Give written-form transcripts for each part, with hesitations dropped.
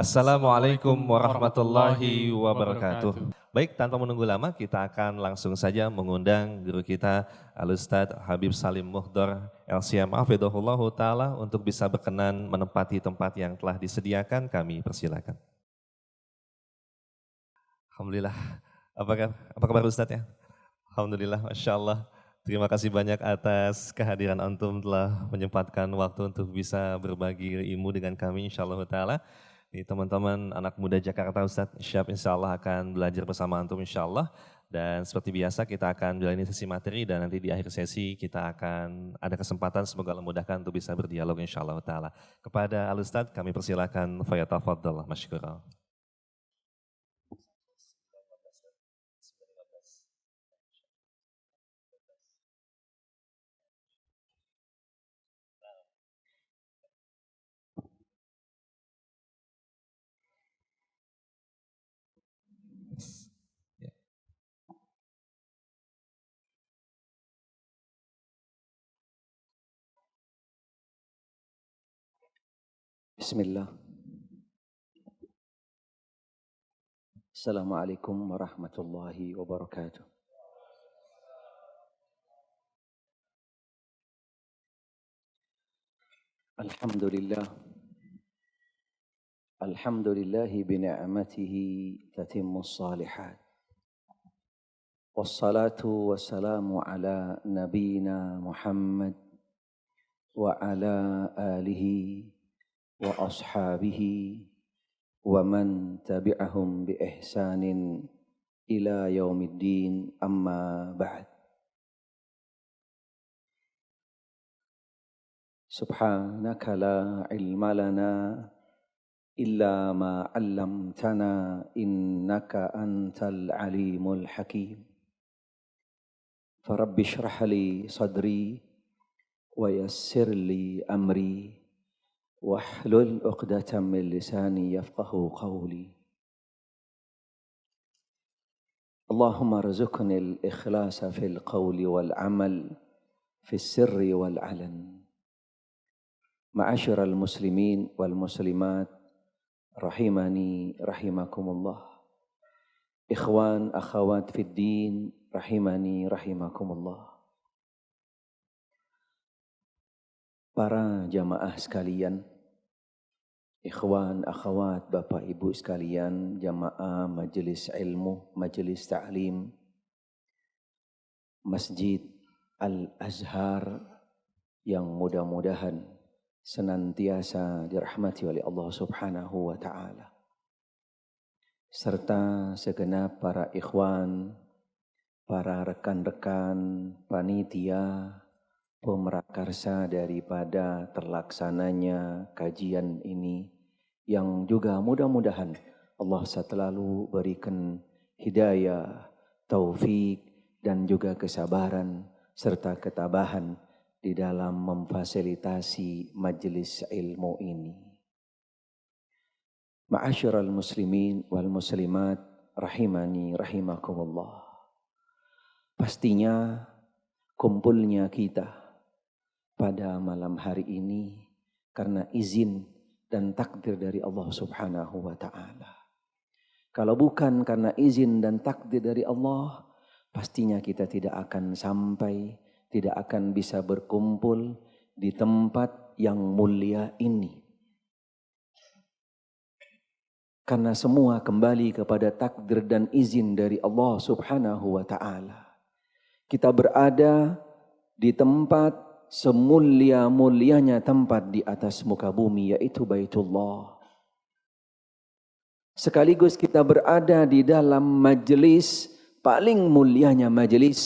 Assalamualaikum warahmatullahi wabarakatuh. Baik, tanpa menunggu lama kita akan langsung saja mengundang guru kita Al-Ustadz Habib Salim Muhdor LCM Hafidhahullahu Ta'ala untuk bisa berkenan menempati tempat yang telah disediakan, kami persilakan. Alhamdulillah, apa kabar Ustadz ya? Alhamdulillah, Masya Allah. Terima kasih banyak atas kehadiran antum telah menyempatkan waktu untuk bisa berbagi ilmu dengan kami insyaAllah ta'ala. Teman-teman anak muda Jakarta Ustadz Syab insyaAllah akan belajar bersama antum insyaAllah. Dan seperti biasa kita akan menjalani sesi materi dan nanti di akhir sesi kita akan ada kesempatan semoga Allah mudahkan untuk bisa berdialog insyaAllah ta'ala. Kepada Al-Ustadz kami persilakan fayatafadhal masykurah. Bismillah. Assalamualaikum warahmatullahi wabarakatuh. Alhamdulillah. Alhamdulillahi bini'amatihi tatimmus salihat. Wassalatu wassalamu ala nabiyina Muhammad wa ala alihi wa ashabihi wa man tabi'ahum bi ihsanin ila yaumiddin amma ba'd. Subhanaka la ilma lana illa ma 'allamtana innaka antal alimul hakim. Farabbi shrah li sadri wa yassir li amri wahlul 'uqdatam min lisani yafqahu qawli. Allahumma rzuqni al-ikhlasa fil qawli wal amal fis sirri wal alan. Ma'asyiral muslimin wal muslimat rahimani rahimakumullah. Ikhwan akhawat fid din rahimani rahimakumullah. Para jamaah sekalian, ikhwan, akhwat, bapak ibu sekalian, jamaah majelis ilmu, majelis ta'lim, Masjid Al-Azhar yang mudah-mudahan senantiasa dirahmati oleh Allah Subhanahu wa ta'ala. Serta segenap para ikhwan, para rekan-rekan, panitia, pemrakarsa daripada terlaksananya kajian ini yang juga mudah-mudahan Allah selalu berikan hidayah, taufik dan juga kesabaran serta ketabahan di dalam memfasilitasi majelis ilmu ini. Ma'asyiral muslimin wal muslimat rahimani rahimakumullah. Pastinya kumpulnya kita pada malam hari ini karena izin dan takdir dari Allah Subhanahu wa ta'ala. Kalau bukan karena izin dan takdir dari Allah, pastinya kita tidak akan sampai, tidak akan bisa berkumpul di tempat yang mulia ini. Karena semua kembali kepada takdir dan izin dari Allah Subhanahu wa ta'ala. Kita berada di tempat semulia-mulianya tempat di atas muka bumi, yaitu Baitullah. Sekaligus kita berada di dalam majelis paling mulianya majelis.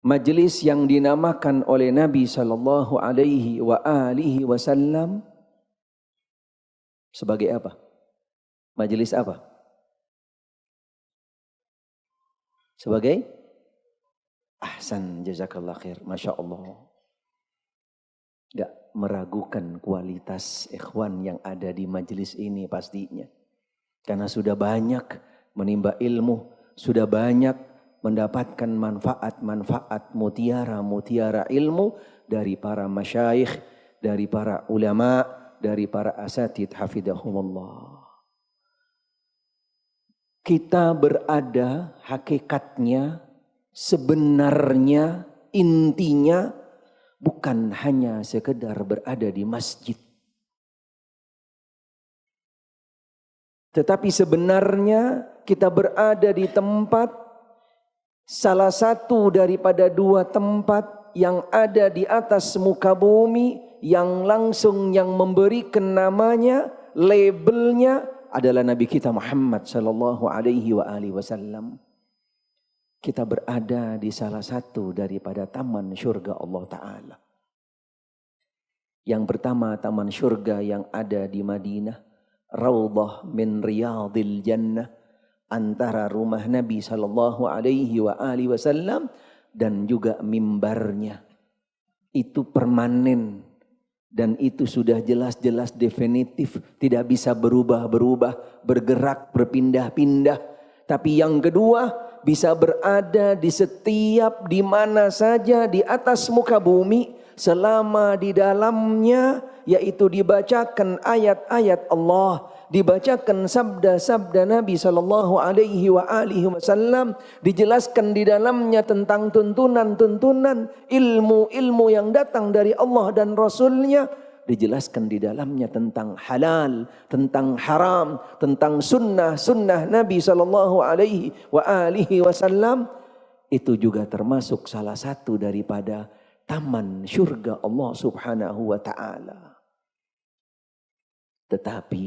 Majelis yang dinamakan oleh Nabi sallallahu alaihi wa alihi wasallam sebagai apa? Majelis apa? Sebagai ahsan, jazakallah khair, Masya Allah. Gak meragukan kualitas ikhwan yang ada di majelis ini pastinya. Karena sudah banyak menimba ilmu, sudah banyak mendapatkan manfaat-manfaat mutiara-mutiara ilmu dari para masyayikh, dari para ulama, dari para asatid hafidhahumullah. Kita berada hakikatnya, sebenarnya, intinya bukan hanya sekedar berada di masjid. Tetapi sebenarnya kita berada di tempat, salah satu daripada dua tempat yang ada di atas muka bumi, yang langsung yang memberikan namanya, labelnya adalah Nabi kita Muhammad sallallahu alaihi wasallam. Kita berada di salah satu daripada taman syurga Allah Ta'ala. Yang pertama taman syurga yang ada di Madinah, Raudhah min Riyadil Jannah, antara rumah Nabi sallallahu alaihi wasallam dan juga mimbarnya. Itu permanen. Dan itu sudah jelas-jelas definitif, tidak bisa berubah-berubah, bergerak, berpindah-pindah. Tapi yang kedua, bisa berada di setiap, di mana saja di atas muka bumi, selama di dalamnya, yaitu dibacakan ayat-ayat Allah, dibacakan sabda-sabda Nabi sallallahu alaihi wasallam, dijelaskan di dalamnya tentang tuntunan-tuntunan, ilmu-ilmu yang datang dari Allah dan Rasulnya, dijelaskan di dalamnya tentang halal, tentang haram, tentang sunnah-sunnah Nabi sallallahu alaihi wasallam. Itu juga termasuk salah satu daripada taman syurga Allah subhanahu wa ta'ala. Tetapi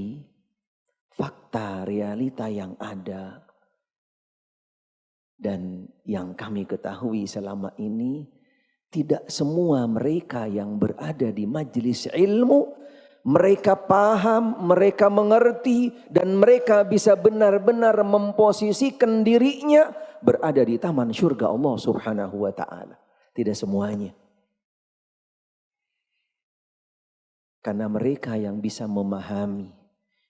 fakta realita yang ada dan yang kami ketahui selama ini, tidak semua mereka yang berada di majelis ilmu, mereka paham, mereka mengerti, dan mereka bisa benar-benar memposisikan dirinya berada di taman syurga Allah subhanahu wa ta'ala. Tidak semuanya. Karena mereka yang bisa memahami,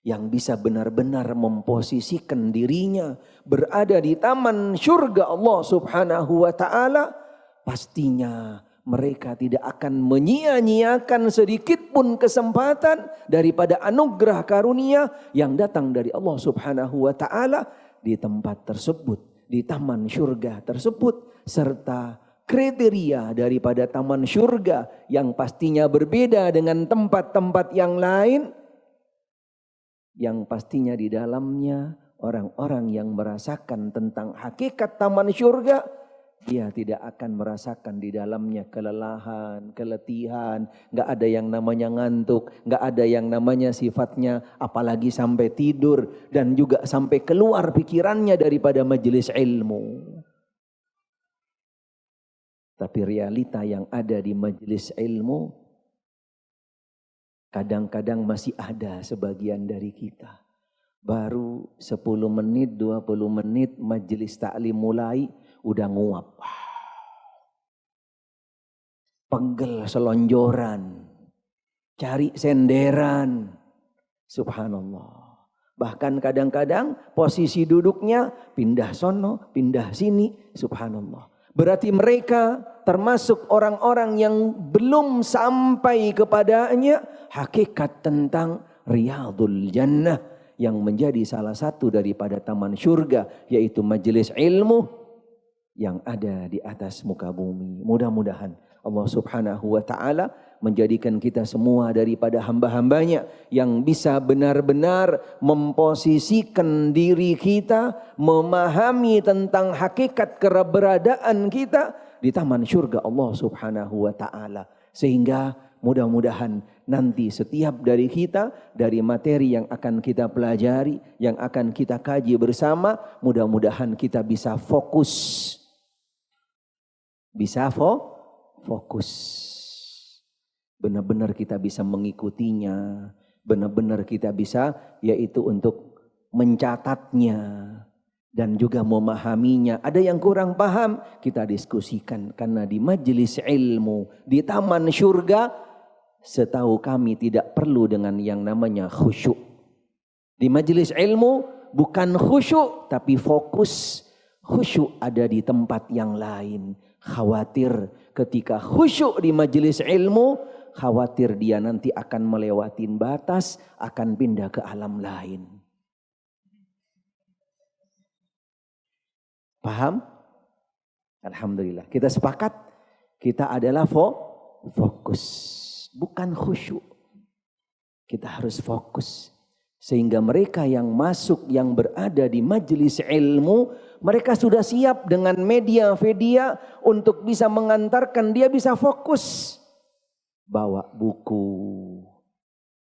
yang bisa benar-benar memposisikan dirinya berada di taman syurga Allah subhanahu wa ta'ala, pastinya mereka tidak akan menyia-nyiakan sedikit pun kesempatan daripada anugerah karunia yang datang dari Allah subhanahu wa ta'ala di tempat tersebut, di taman syurga tersebut, serta kriteria daripada taman syurga yang pastinya berbeda dengan tempat-tempat yang lain, yang pastinya di dalamnya orang-orang yang merasakan tentang hakikat taman syurga, dia tidak akan merasakan di dalamnya kelelahan, keletihan, nggak ada yang namanya ngantuk, nggak ada yang namanya sifatnya apalagi sampai tidur dan juga sampai keluar pikirannya daripada majelis ilmu. Tapi realita yang ada di majelis ilmu, kadang-kadang masih ada sebagian dari kita. Baru 10 menit, 20 menit majelis taklim mulai, udah nguap. Pegel selonjoran, cari senderan. Subhanallah. Bahkan kadang-kadang posisi duduknya pindah sono, pindah sini. Subhanallah. Berarti mereka termasuk orang-orang yang belum sampai kepadanya hakikat tentang Riyadul Jannah yang menjadi salah satu daripada taman syurga, yaitu majelis ilmu yang ada di atas muka bumi. Mudah-mudahan Allah subhanahu wa ta'ala menjadikan kita semua daripada hamba-hambanya yang bisa benar-benar memposisikan diri kita, memahami tentang hakikat keberadaan kita di taman syurga Allah subhanahu wa ta'ala. Sehingga mudah-mudahan nanti setiap dari kita, dari materi yang akan kita pelajari, yang akan kita kaji bersama, mudah-mudahan kita bisa fokus. Bisa fokus. Benar-benar kita bisa mengikutinya, benar-benar kita bisa yaitu untuk mencatatnya dan juga memahaminya. Ada yang kurang paham, kita diskusikan, karena di majelis ilmu, di taman syurga, setahu kami tidak perlu dengan yang namanya khusyuk. Di majelis ilmu bukan khusyuk tapi fokus. Khusyuk ada di tempat yang lain. Khawatir ketika khusyuk di majelis ilmu, khawatir dia nanti akan melewatin batas, akan pindah ke alam lain. Paham? Alhamdulillah. Kita sepakat, kita adalah fokus, bukan khusyuk. Kita harus fokus. Sehingga mereka yang masuk, yang berada di majelis ilmu, mereka sudah siap dengan media untuk bisa mengantarkan dia bisa fokus. Bawa buku,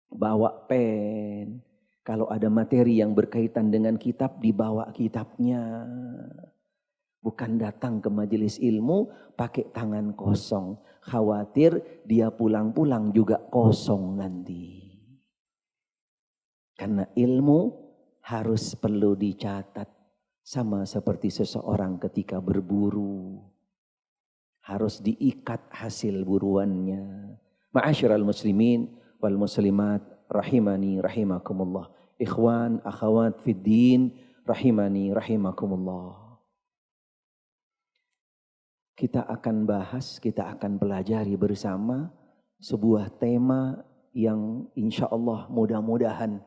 bawa pen. Kalau ada materi yang berkaitan dengan kitab, dibawa kitabnya. Bukan datang ke majelis ilmu pakai tangan kosong. Khawatir dia pulang-pulang juga kosong nanti. Karena ilmu harus perlu dicatat. Sama seperti seseorang ketika berburu. Harus diikat hasil buruannya. Ma'asyiral muslimin wal muslimat rahimani rahimakumullah. Ikhwan, akhawat fid din rahimani rahimakumullah. Kita akan bahas, kita akan pelajari bersama sebuah tema yang insya Allah mudah-mudahan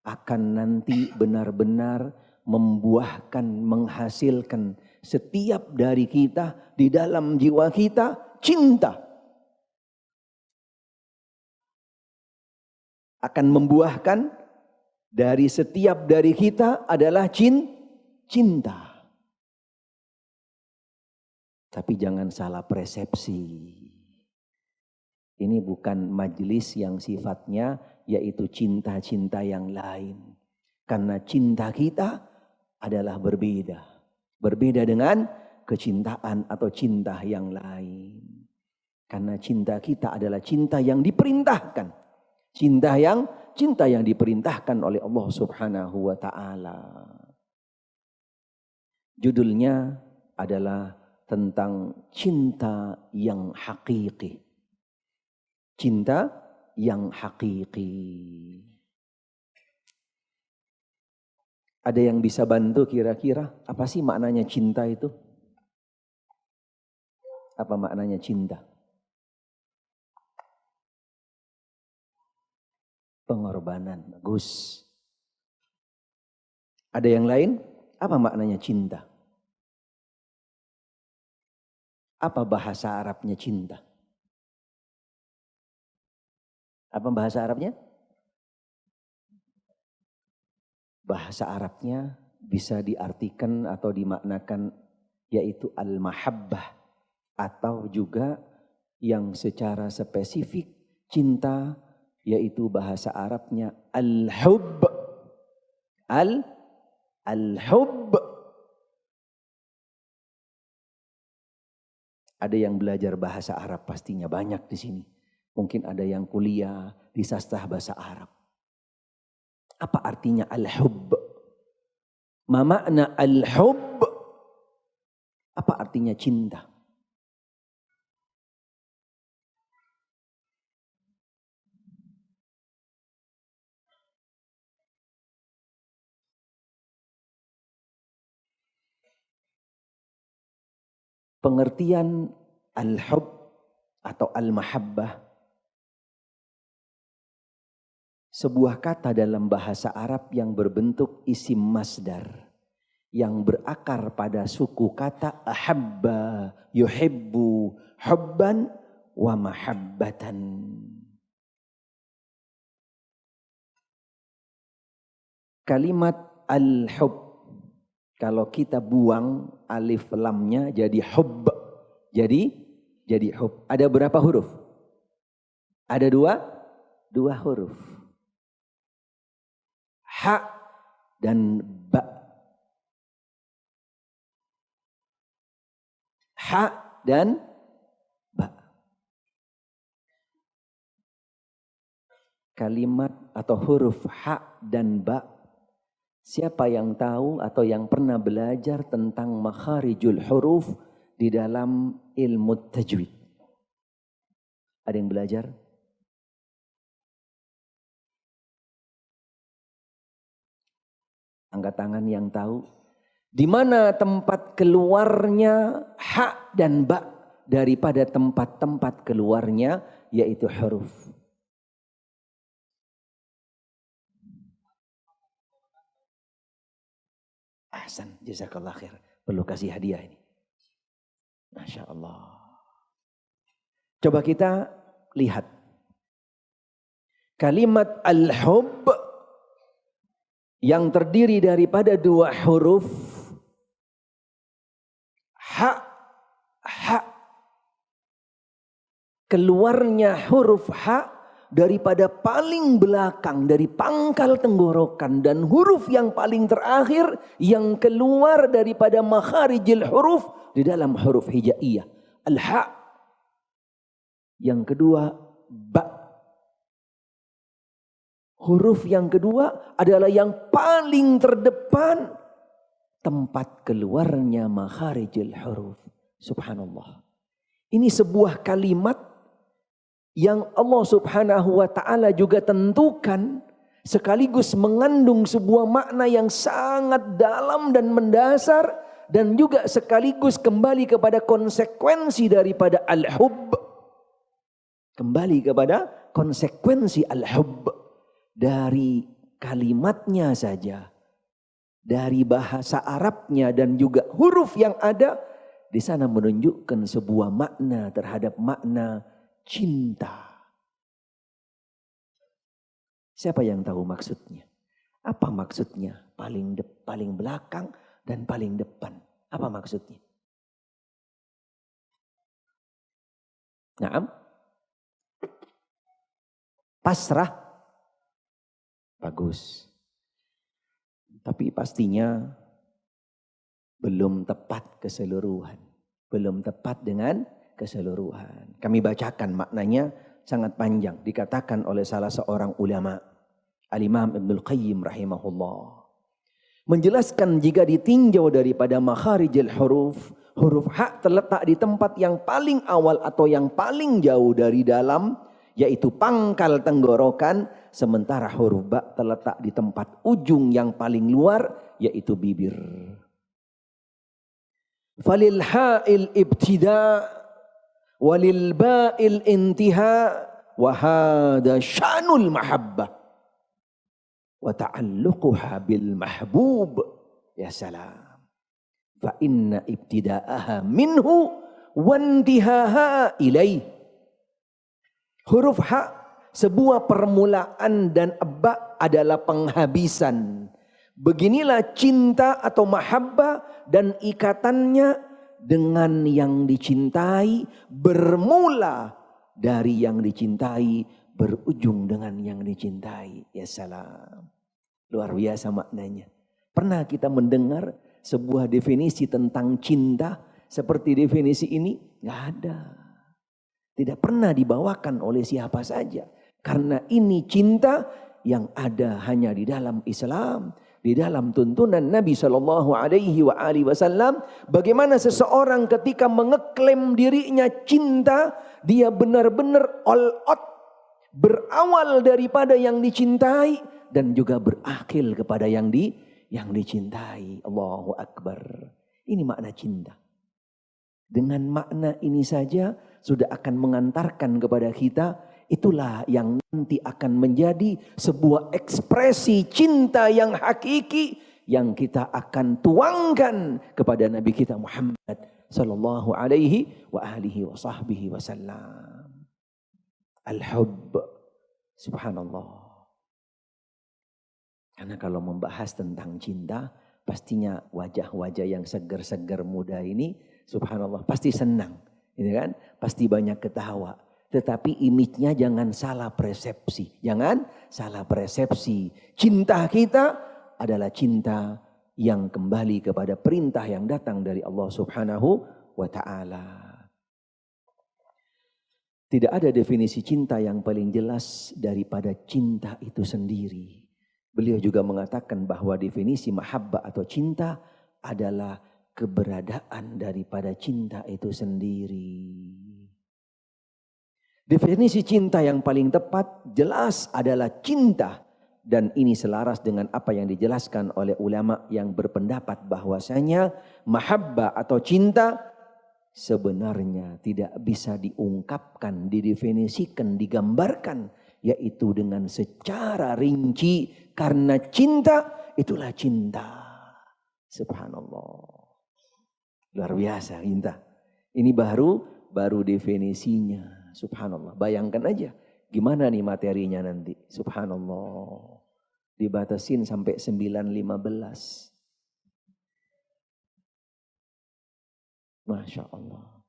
akan nanti benar-benar membuahkan, menghasilkan setiap dari kita di dalam jiwa kita cinta. Akan membuahkan dari setiap dari kita adalah cinta. Tapi jangan salah persepsi. Ini bukan majelis yang sifatnya yaitu cinta-cinta yang lain. Karena cinta kita adalah berbeda. Berbeda dengan kecintaan atau cinta yang lain. Karena cinta kita adalah cinta yang diperintahkan. Cinta yang diperintahkan oleh Allah Subhanahu wa taala. Judulnya adalah tentang cinta yang hakiki. Cinta yang hakiki. Ada yang bisa bantu kira-kira apa sih maknanya cinta itu? Apa maknanya cinta? Pengorbanan, bagus. Ada yang lain? Apa maknanya cinta? Apa bahasa Arabnya cinta? Apa bahasa Arabnya? Bahasa Arabnya bisa diartikan atau dimaknakan yaitu al-mahabbah. Atau juga yang secara spesifik cinta yaitu bahasa Arabnya al-hubb. Al-hubb. Ada yang belajar bahasa Arab pastinya banyak di sini. Mungkin ada yang kuliah di sastra bahasa Arab. Apa artinya al-hubb? Ma makna al-hubb? Apa artinya cinta? Pengertian al-hubb atau al-mahabbah, sebuah kata dalam bahasa Arab yang berbentuk isim masdar, yang berakar pada suku kata ahabba, yuhibbu, hubban, wa mahabbatan. Kalimat al-hubb, kalau kita buang alif lamnya jadi hubb. Jadi hubb. Ada berapa huruf? Ada dua huruf. Ha dan ba. Ha dan ba. Kalimat atau huruf ha dan ba. Siapa yang tahu atau yang pernah belajar tentang makharijul huruf di dalam ilmu tajwid? Ada yang belajar? Angkat tangan yang tahu. Di mana tempat keluarnya ha dan ba daripada tempat-tempat keluarnya yaitu huruf. Ahsan, jazakallah khair. Perlu kasih hadiah ini. Masya Allah. Coba kita lihat. Kalimat al-hubb yang terdiri daripada 2 huruf. Ha. Keluarnya huruf ha daripada paling belakang, dari pangkal tenggorokan, dan huruf yang paling terakhir yang keluar daripada makharijil huruf di dalam huruf hijaiyah. Al-ha. Yang kedua ba. Huruf yang kedua adalah yang paling terdepan tempat keluarnya makharijil huruf. Subhanallah. Ini sebuah kalimat yang Allah Subhanahu wa ta'ala juga tentukan sekaligus mengandung sebuah makna yang sangat dalam dan mendasar, dan juga sekaligus kembali kepada konsekuensi daripada al-hubb. Kembali kepada konsekuensi al-hubb dari kalimatnya saja, dari bahasa Arabnya dan juga huruf yang ada di sana menunjukkan sebuah makna terhadap makna cinta. Siapa yang tahu maksudnya? Apa maksudnya? Paling belakang dan paling depan. Apa maksudnya? Naam? Pasrah? Bagus. Tapi pastinya belum tepat keseluruhan. Belum tepat dengan keseluruhan. Kami bacakan maknanya sangat panjang. Dikatakan oleh salah seorang ulama, Al-Imam Ibnul Qayyim rahimahullah, menjelaskan jika ditinjau daripada makharijil huruf, huruf ha terletak di tempat yang paling awal atau yang paling jauh dari dalam, yaitu pangkal tenggorokan, sementara huruf ba terletak di tempat ujung yang paling luar, yaitu bibir. Falil ha'il ibtida' walil ba'il intiha wa hada syanul mahabbah wa ta'alluquha bil mahbub. Ya salam. Fa inna ibtida'aha minhu wa intihaha ilaih. Huruf ha sebuah permulaan dan ba adalah penghabisan. Beginilah cinta atau mahabbah dan ikatannya dengan yang dicintai, bermula dari yang dicintai, berujung dengan yang dicintai. Ya salam. Luar biasa maknanya. Pernah kita mendengar sebuah definisi tentang cinta seperti definisi ini? Nggak ada. Tidak pernah dibawakan oleh siapa saja. Karena ini cinta yang ada hanya di dalam Islam, di dalam tuntunan Nabi SAW. Bagaimana seseorang ketika mengeklaim dirinya cinta, dia benar-benar all out, berawal daripada yang dicintai dan juga berakhir kepada yang dicintai. Allahu Akbar. Ini makna cinta. Dengan makna ini saja sudah akan mengantarkan kepada kita, itulah yang nanti akan menjadi sebuah ekspresi cinta yang hakiki yang kita akan tuangkan kepada Nabi kita Muhammad sallallahu alaihi wa alihi wa sahbihi wasallam. Al-hubb. Subhanallah. Karena kalau membahas tentang cinta, pastinya wajah-wajah yang segar-segar muda ini, subhanallah, pasti senang, gitu kan? Pasti banyak ketawa. Tetapi image-nya jangan salah persepsi. Jangan salah persepsi. Cinta kita adalah cinta yang kembali kepada perintah yang datang dari Allah Subhanahu wa ta'ala. Tidak ada definisi cinta yang paling jelas daripada cinta itu sendiri. Beliau juga mengatakan bahwa definisi mahabbah atau cinta adalah keberadaan daripada cinta itu sendiri. Definisi cinta yang paling tepat jelas adalah cinta. Dan ini selaras dengan apa yang dijelaskan oleh ulama yang berpendapat bahwasanya mahabbah atau cinta sebenarnya tidak bisa diungkapkan, didefinisikan, digambarkan, yaitu dengan secara rinci, karena cinta itulah cinta. Subhanallah. Luar biasa cinta. Ini baru definisinya. Subhanallah. Bayangkan aja gimana nih materinya nanti. Subhanallah. Dibatasin sampai 9.15. Masya Allah.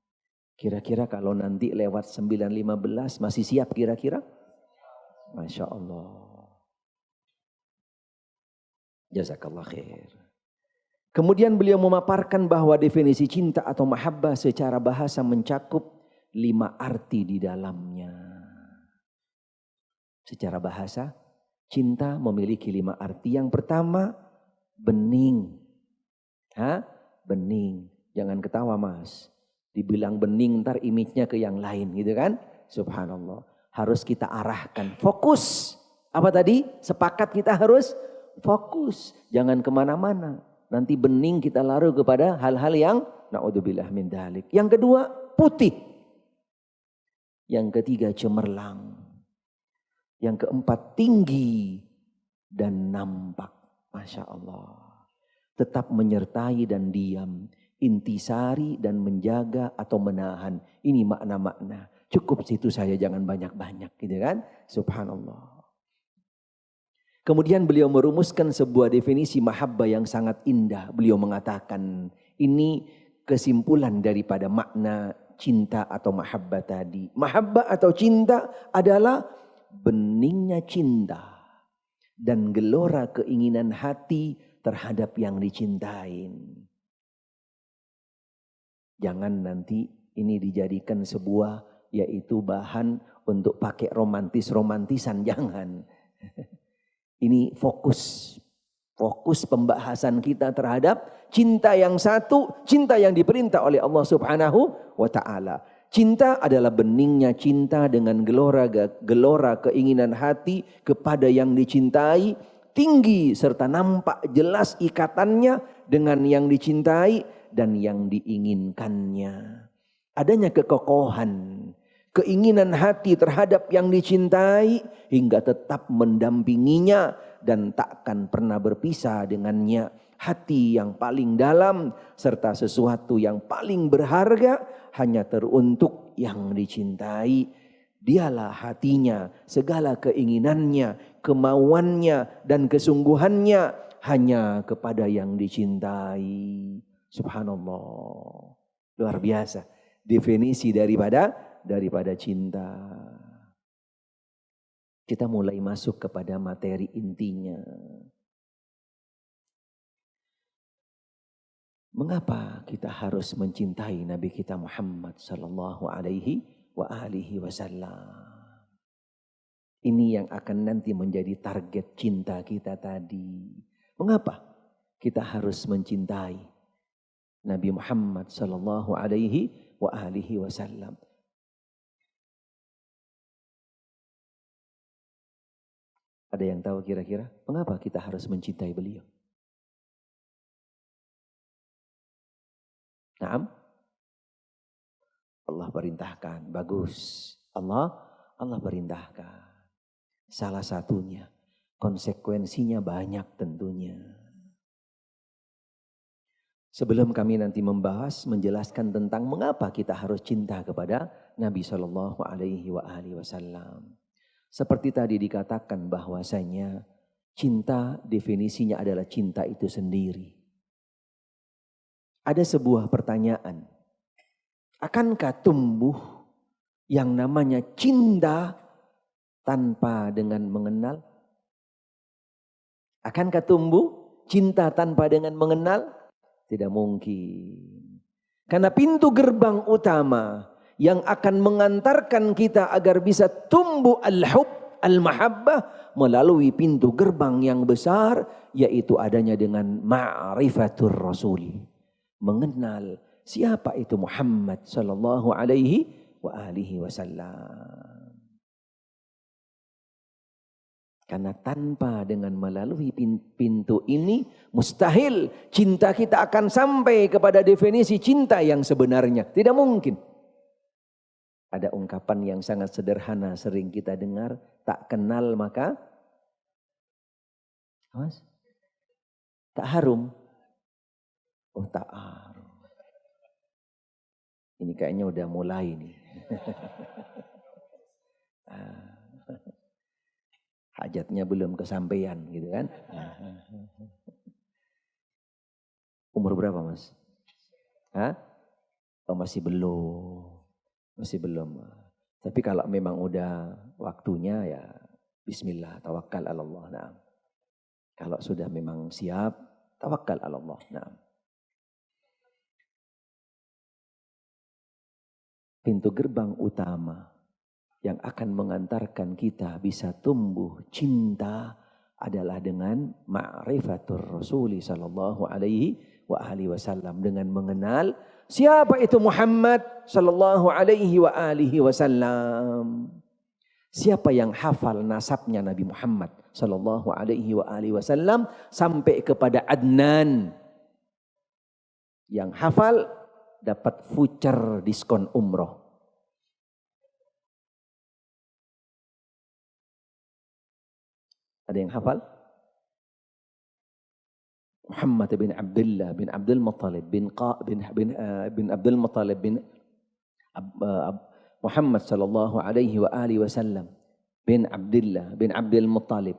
Kira-kira kalau nanti lewat 9.15 masih siap kira-kira? Masya Allah. Jazakallah khair. Kemudian beliau memaparkan bahwa definisi cinta atau mahabbah secara bahasa mencakup 5 arti di dalamnya. Secara bahasa, cinta memiliki 5 arti. Yang pertama, bening. Bening. Jangan ketawa mas. Dibilang bening ntar image-nya ke yang lain gitu kan. Subhanallah. Harus kita arahkan. Fokus. Apa tadi? Sepakat kita harus fokus. Jangan kemana-mana. Nanti bening kita lari kepada hal-hal yang na'udzubillah min dzalik. Yang kedua, putih. Yang ketiga, cemerlang. Yang keempat, tinggi dan nampak. Masya Allah. Tetap menyertai dan diam. Intisari dan menjaga atau menahan. Ini makna-makna. Cukup situ saja, jangan banyak-banyak gitu kan. Subhanallah. Kemudian beliau merumuskan sebuah definisi mahabbah yang sangat indah. Beliau mengatakan ini kesimpulan daripada makna cinta atau mahabbah tadi. Mahabbah atau cinta adalah beningnya cinta dan gelora keinginan hati terhadap yang dicintain. Jangan nanti ini dijadikan sebuah yaitu bahan untuk pakai romantisan, jangan. Ini fokus pembahasan kita terhadap cinta yang satu, cinta yang diperintah oleh Allah Subhanahu wa Ta'ala. Cinta adalah beningnya cinta dengan gelora keinginan hati kepada yang dicintai, tinggi serta nampak jelas ikatannya dengan yang dicintai dan yang diinginkannya. Adanya kekokohan, keinginan hati terhadap yang dicintai hingga tetap mendampinginya dan takkan pernah berpisah dengannya. Hati yang paling dalam serta sesuatu yang paling berharga hanya teruntuk yang dicintai. Dialah hatinya, segala keinginannya, kemauannya dan kesungguhannya hanya kepada yang dicintai. Subhanallah. Luar biasa definisi daripada cinta. Kita mulai masuk kepada materi intinya. Mengapa kita harus mencintai Nabi kita Muhammad sallallahu alaihi wasallam? Ini yang akan nanti menjadi target cinta kita tadi. Mengapa kita harus mencintai Nabi Muhammad sallallahu alaihi wasallam? Ada yang tahu kira-kira mengapa kita harus mencintai beliau? Naam? Allah perintahkan. Bagus. Allah perintahkan. Salah satunya, konsekuensinya banyak tentunya. Sebelum kami nanti membahas, menjelaskan tentang mengapa kita harus cinta kepada Nabi Shallallahu Alaihi Wasallam. Seperti tadi dikatakan bahwasanya cinta definisinya adalah cinta itu sendiri. Ada sebuah pertanyaan, akankah tumbuh yang namanya cinta tanpa dengan mengenal? Akankah tumbuh cinta tanpa dengan mengenal? Tidak mungkin. Karena pintu gerbang utama yang akan mengantarkan kita agar bisa tumbuh al-hub, al-mahabbah melalui pintu gerbang yang besar, yaitu adanya dengan ma'rifatur rasul. Mengenal siapa itu Muhammad sallallahu alaihi wasallam. Karena tanpa dengan melalui pintu ini, mustahil cinta kita akan sampai kepada definisi cinta yang sebenarnya. Tidak mungkin. Ada ungkapan yang sangat sederhana sering kita dengar, tak kenal maka Mas, tak harum. Oh, tak harum. Ini kayaknya udah mulai nih. Hajatnya belum kesampaian gitu kan. Umur berapa Mas? Hah? Oh, masih belum. Masih belum. Tapi kalau memang udah waktunya ya bismillah, tawakkal ala Allah. Nah. Kalau sudah memang siap, tawakkal ala Allah. Nah. Pintu gerbang utama yang akan mengantarkan kita bisa tumbuh cinta adalah dengan ma'rifatur Rasuli sallallahu alaihi wa alihi wasallam, dengan mengenal siapa itu Muhammad sallallahu alaihi wa alihi wasallam. Siapa yang hafal nasabnya Nabi Muhammad sallallahu alaihi wa alihi wasallam sampai kepada Adnan, yang hafal dapat voucher diskon umroh. Ada yang hafal? Muhammad bin Abdullah bin Abdul Muttalib bin Abdul Muttalib bin Muhammad sallallahu alaihi wa alihi wasallam bin Abdullah bin Abdul Muttalib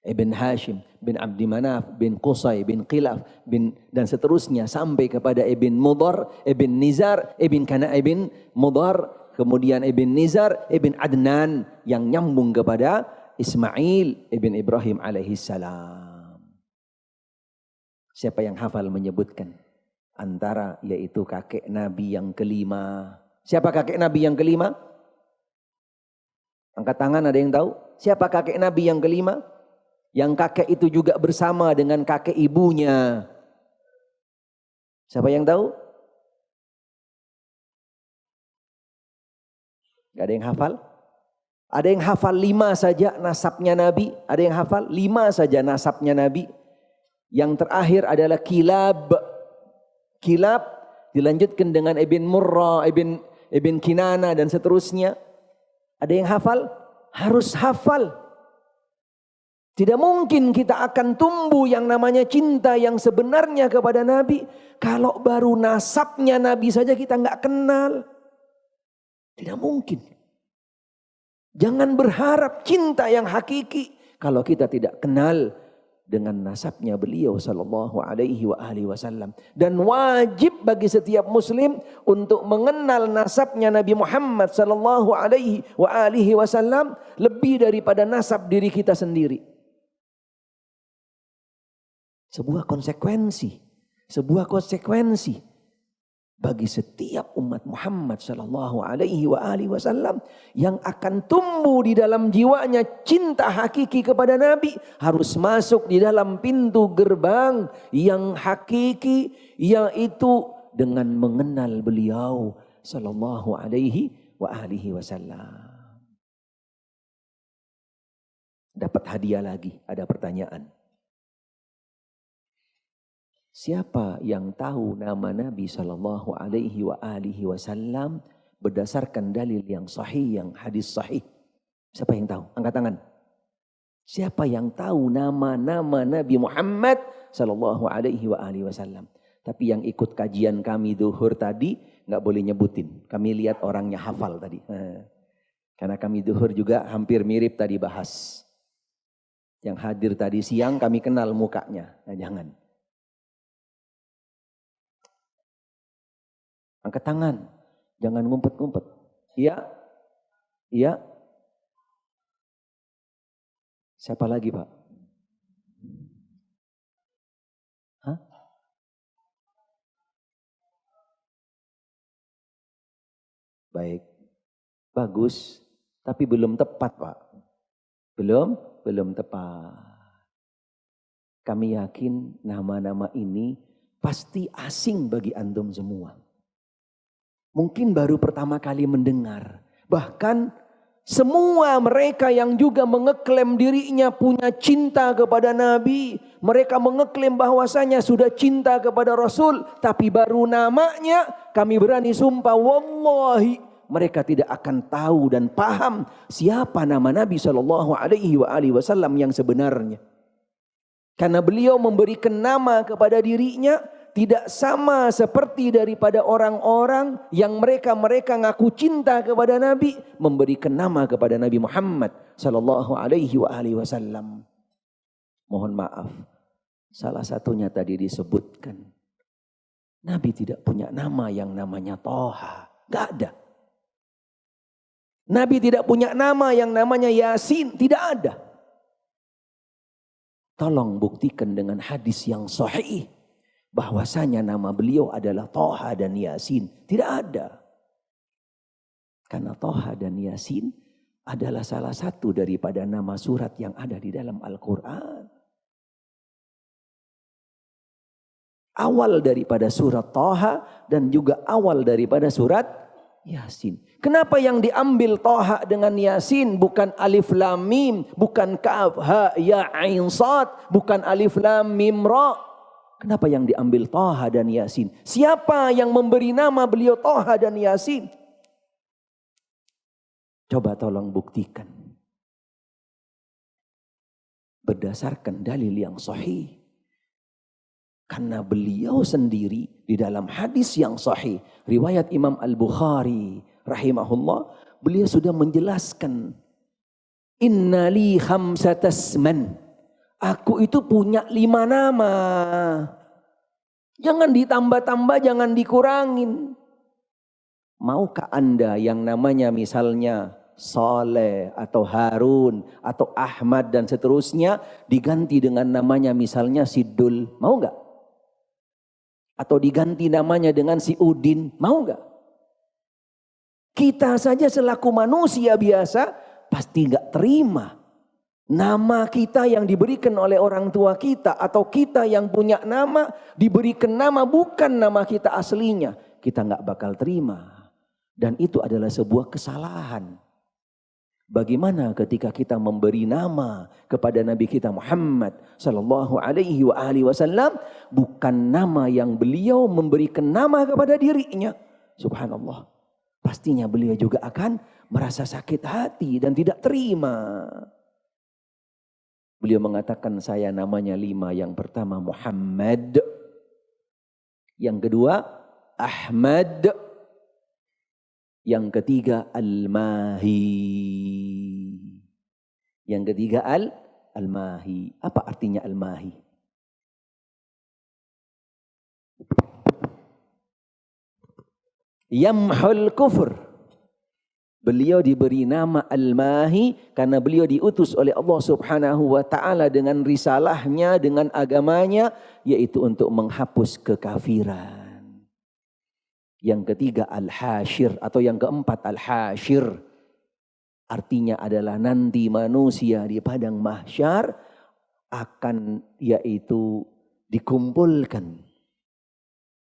ibn Hashim bin Abdi Manaf bin Qusay bin Qilaf bin dan seterusnya sampai kepada ibn Mudar ibn Nizar ibn Kana ibn Mudar, kemudian ibn Nizar ibn Adnan yang nyambung kepada Ismail ibn Ibrahim alaihi salam. Siapa yang hafal menyebutkan? Antara yaitu kakek Nabi yang kelima. Siapa kakek Nabi yang kelima? Angkat tangan, ada yang tahu? Siapa kakek Nabi yang kelima? Yang kakek itu juga bersama dengan kakek ibunya. Siapa yang tahu? Gak ada yang hafal? Ada yang hafal 5 saja nasabnya Nabi. Ada yang hafal 5 saja nasabnya Nabi. Yang terakhir adalah Kilab. Kilab dilanjutkan dengan Ibn Murrah, Ibn Kinana dan seterusnya. Ada yang hafal? Harus hafal. Tidak mungkin kita akan tumbuh yang namanya cinta yang sebenarnya kepada Nabi kalau baru nasabnya Nabi saja kita nggak kenal. Tidak mungkin. Jangan berharap cinta yang hakiki kalau kita tidak kenal dengan nasabnya beliau sallallahu alaihi wa alihi wasallam. Dan wajib bagi setiap muslim untuk mengenal nasabnya Nabi Muhammad sallallahu alaihi wa alihi wasallam lebih daripada nasab diri kita sendiri. Sebuah konsekuensi bagi setiap umat Muhammad sallallahu alaihi wa alihi wasallam yang akan tumbuh di dalam jiwanya cinta hakiki kepada Nabi, harus masuk di dalam pintu gerbang yang hakiki, yaitu dengan mengenal beliau sallallahu alaihi wa alihi wasallam. Dapat hadiah lagi, ada pertanyaan. Siapa yang tahu nama Nabi sallallahu alaihi wa alihi wasallam berdasarkan dalil yang sahih, yang hadis sahih? Siapa yang tahu? Angkat tangan. Siapa yang tahu nama-nama Nabi Muhammad sallallahu alaihi wa alihi wasallam? Tapi yang ikut kajian kami duhur tadi nggak boleh nyebutin. Kami lihat orangnya hafal tadi. Karena kami duhur juga hampir mirip tadi bahas. Yang hadir tadi siang kami kenal mukanya. Nah, jangan. Angkat tangan, jangan ngumpet-ngumpet. Iya, iya. Siapa lagi Pak? Hah? Baik, bagus, tapi belum tepat Pak. Belum tepat. Kami yakin nama-nama ini pasti asing bagi antum semua. Mungkin baru pertama kali mendengar. Bahkan Semua mereka yang juga mengeklaim dirinya punya cinta kepada Nabi, mereka mengeklaim bahwasanya sudah cinta kepada Rasul, tapi baru namanya, kami berani sumpah wallahi mereka tidak akan tahu dan paham siapa nama Nabi SAW yang sebenarnya. Karena beliau memberikan nama kepada dirinya tidak sama seperti daripada orang-orang yang mereka ngaku cinta kepada Nabi, memberikan nama kepada Nabi Muhammad SAW. Mohon maaf, salah satunya tadi disebutkan, Nabi tidak punya nama yang namanya Toha, gak ada. Nabi tidak punya nama yang namanya Yasin, tidak ada. Tolong buktikan dengan hadis yang sahih bahwasanya nama beliau adalah Toha dan Yasin. Tidak ada. Karena Toha dan Yasin adalah salah satu daripada nama surat yang ada di dalam Al-Quran. Awal daripada surat Toha dan juga awal daripada surat Yasin. Kenapa yang diambil Toha dengan Yasin bukan alif lam mim, bukan kaf ha ya ain sad, bukan alif lam mim ra? Kenapa yang diambil Toha dan Yasin? Siapa yang memberi nama beliau Toha dan Yasin? Coba tolong buktikan. Berdasarkan dalil yang sahih. Karena beliau sendiri di dalam hadis yang sahih. Riwayat Imam Al-Bukhari rahimahullah. Beliau sudah menjelaskan. Inna li khamsatasman. Aku itu punya 5 nama. Jangan ditambah-tambah, jangan dikurangin. Maukah Anda yang namanya misalnya Saleh atau Harun atau Ahmad dan seterusnya diganti dengan namanya misalnya Sidul? Mau enggak? Atau diganti namanya dengan si Udin? Mau enggak? Kita saja selaku manusia biasa pasti enggak terima. Nama kita yang diberikan oleh orang tua kita atau kita yang punya nama diberikan nama bukan nama kita aslinya. Kita nggak bakal terima. Dan itu adalah sebuah kesalahan. Bagaimana ketika kita memberi nama kepada Nabi kita Muhammad sallallahu alaihi wasallam bukan nama yang beliau memberikan nama kepada dirinya. Subhanallah. Pastinya beliau juga akan merasa sakit hati dan tidak terima. Beliau mengatakan saya namanya 5. Yang pertama Muhammad. Yang kedua Ahmad. Yang ketiga Al-Mahi. Yang ketiga Al-Mahi. Apa artinya Al-Mahi? Yamhul kufur. Beliau diberi nama Al-Mahi karena beliau diutus oleh Allah Subhanahu wa taala dengan risalahnya, dengan agamanya, yaitu untuk menghapus kekafiran. Yang ketiga Al-Hashir atau yang keempat Al-Hashir. Artinya adalah nanti manusia di padang mahsyar akan yaitu dikumpulkan.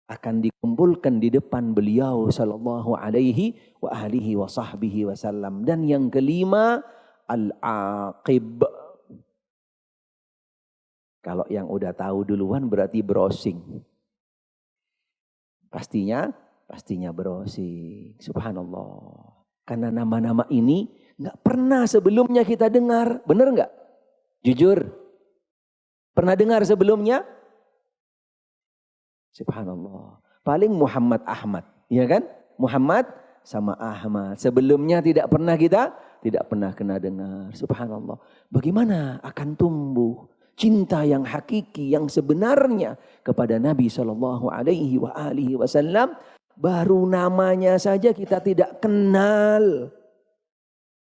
Akan dikumpulkan di depan beliau sallallahu alaihi wa alihi wa sahbihi wasallam. Dan yang kelima Al-Aqib. Kalau yang udah tahu duluan berarti browsing. Pastinya browsing. Subhanallah. Karena nama-nama ini nggak pernah sebelumnya kita dengar. Benar nggak? Jujur. Pernah dengar sebelumnya? Subhanallah. Paling Muhammad Ahmad. Ya kan? Muhammad sama Ahmad. Sebelumnya tidak pernah kena dengar. Subhanallah. Bagaimana akan tumbuh cinta yang hakiki, yang sebenarnya kepada Nabi SAW. Baru namanya saja kita tidak kenal.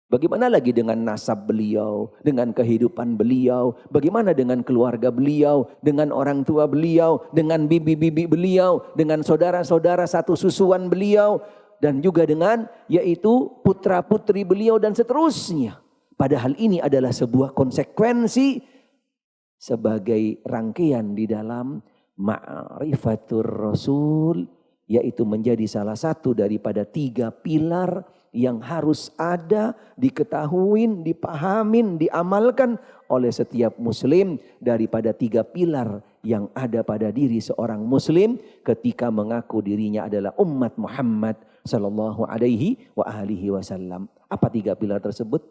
Bagaimana lagi dengan nasab beliau, dengan kehidupan beliau, bagaimana dengan keluarga beliau, dengan orang tua beliau, dengan bibi-bibi beliau, dengan saudara-saudara satu susuan beliau, dan juga dengan yaitu putra-putri beliau dan seterusnya. Padahal ini adalah sebuah konsekuensi sebagai rangkaian di dalam ma'rifatur Rasul, yaitu menjadi salah satu daripada 3 pilar yang harus ada, diketahui, dipahamin, diamalkan oleh setiap muslim daripada 3 pilar yang ada pada diri seorang muslim ketika mengaku dirinya adalah umat Muhammad sallallahu alaihi wa alihi wasallam. Apa 3 pilar tersebut?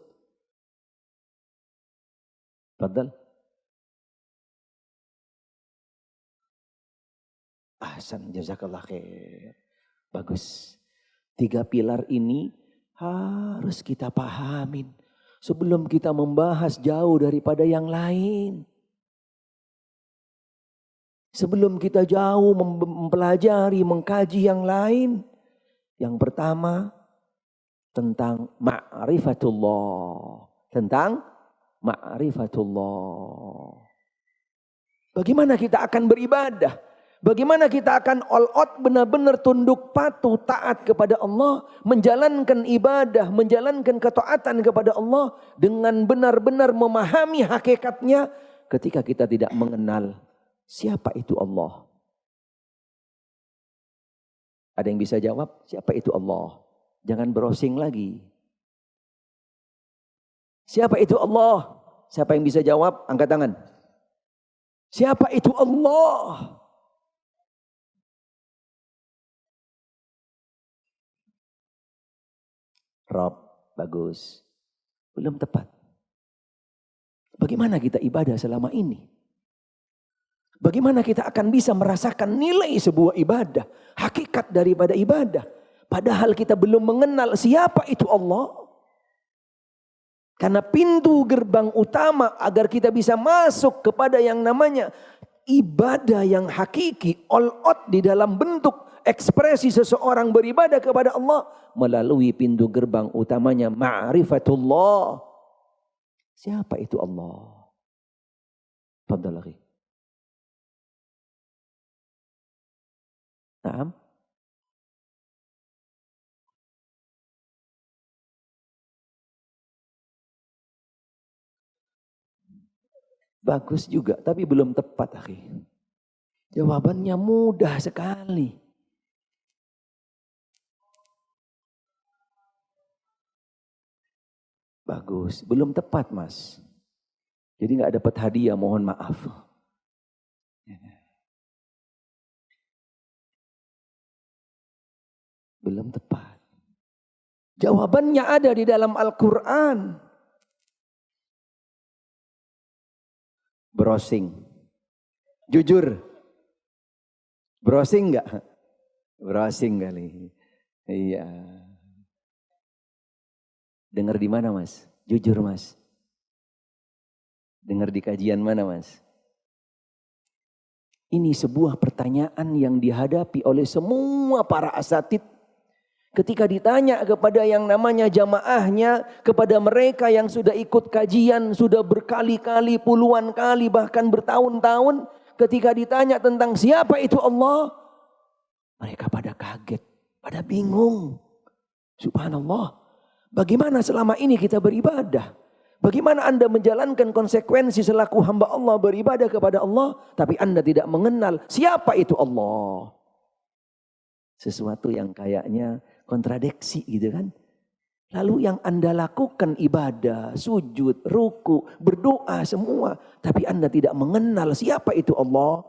Fadhal. Ahsan, jazakallah khair. Bagus. 3 pilar ini harus kita pahamin sebelum kita membahas jauh daripada yang lain. Sebelum kita jauh mempelajari, mengkaji yang lain. Yang pertama tentang ma'rifatullah. Tentang ma'rifatullah. Bagaimana kita akan beribadah? Bagaimana kita akan all out benar-benar tunduk patuh taat kepada Allah. Menjalankan ibadah, menjalankan ketaatan kepada Allah. Dengan benar-benar memahami hakikatnya ketika kita tidak mengenal siapa itu Allah. Ada yang bisa jawab? Siapa itu Allah? Jangan browsing lagi. Siapa itu Allah? Siapa yang bisa jawab? Angkat tangan. Siapa itu Allah? Rob, bagus. Belum tepat. Bagaimana kita ibadah selama ini? Bagaimana kita akan bisa merasakan nilai sebuah ibadah, hakikat daripada ibadah, padahal kita belum mengenal siapa itu Allah. Karena pintu gerbang utama agar kita bisa masuk kepada yang namanya ibadah yang hakiki, all out di dalam bentuk ekspresi seseorang beribadah kepada Allah melalui pintu gerbang utamanya ma'rifatullah. Siapa itu Allah? Fadhal lagi. Naam. Bagus juga, tapi belum tepat, akhi. Jawabannya mudah sekali. Bagus, belum tepat, Mas. Jadi nggak dapat hadiah, mohon maaf. Belum tepat. Jawabannya ada di dalam Al-Quran. Browsing. Jujur. Browsing enggak? Browsing kali. Iya. Dengar di mana, Mas? Jujur, Mas. Dengar di kajian mana, Mas? Ini sebuah pertanyaan yang dihadapi oleh semua para asatid. Ketika ditanya kepada yang namanya jamaahnya, kepada mereka yang sudah ikut kajian, sudah berkali-kali, puluhan kali, bahkan bertahun-tahun. Ketika ditanya tentang siapa itu Allah, mereka pada kaget, pada bingung. Subhanallah, bagaimana selama ini kita beribadah? Bagaimana Anda menjalankan konsekuensi selaku hamba Allah beribadah kepada Allah, tapi Anda tidak mengenal siapa itu Allah? Sesuatu yang kayaknya kontradiksi gitu kan. Lalu yang Anda lakukan ibadah, sujud, ruku, berdoa semua. Tapi Anda tidak mengenal siapa itu Allah.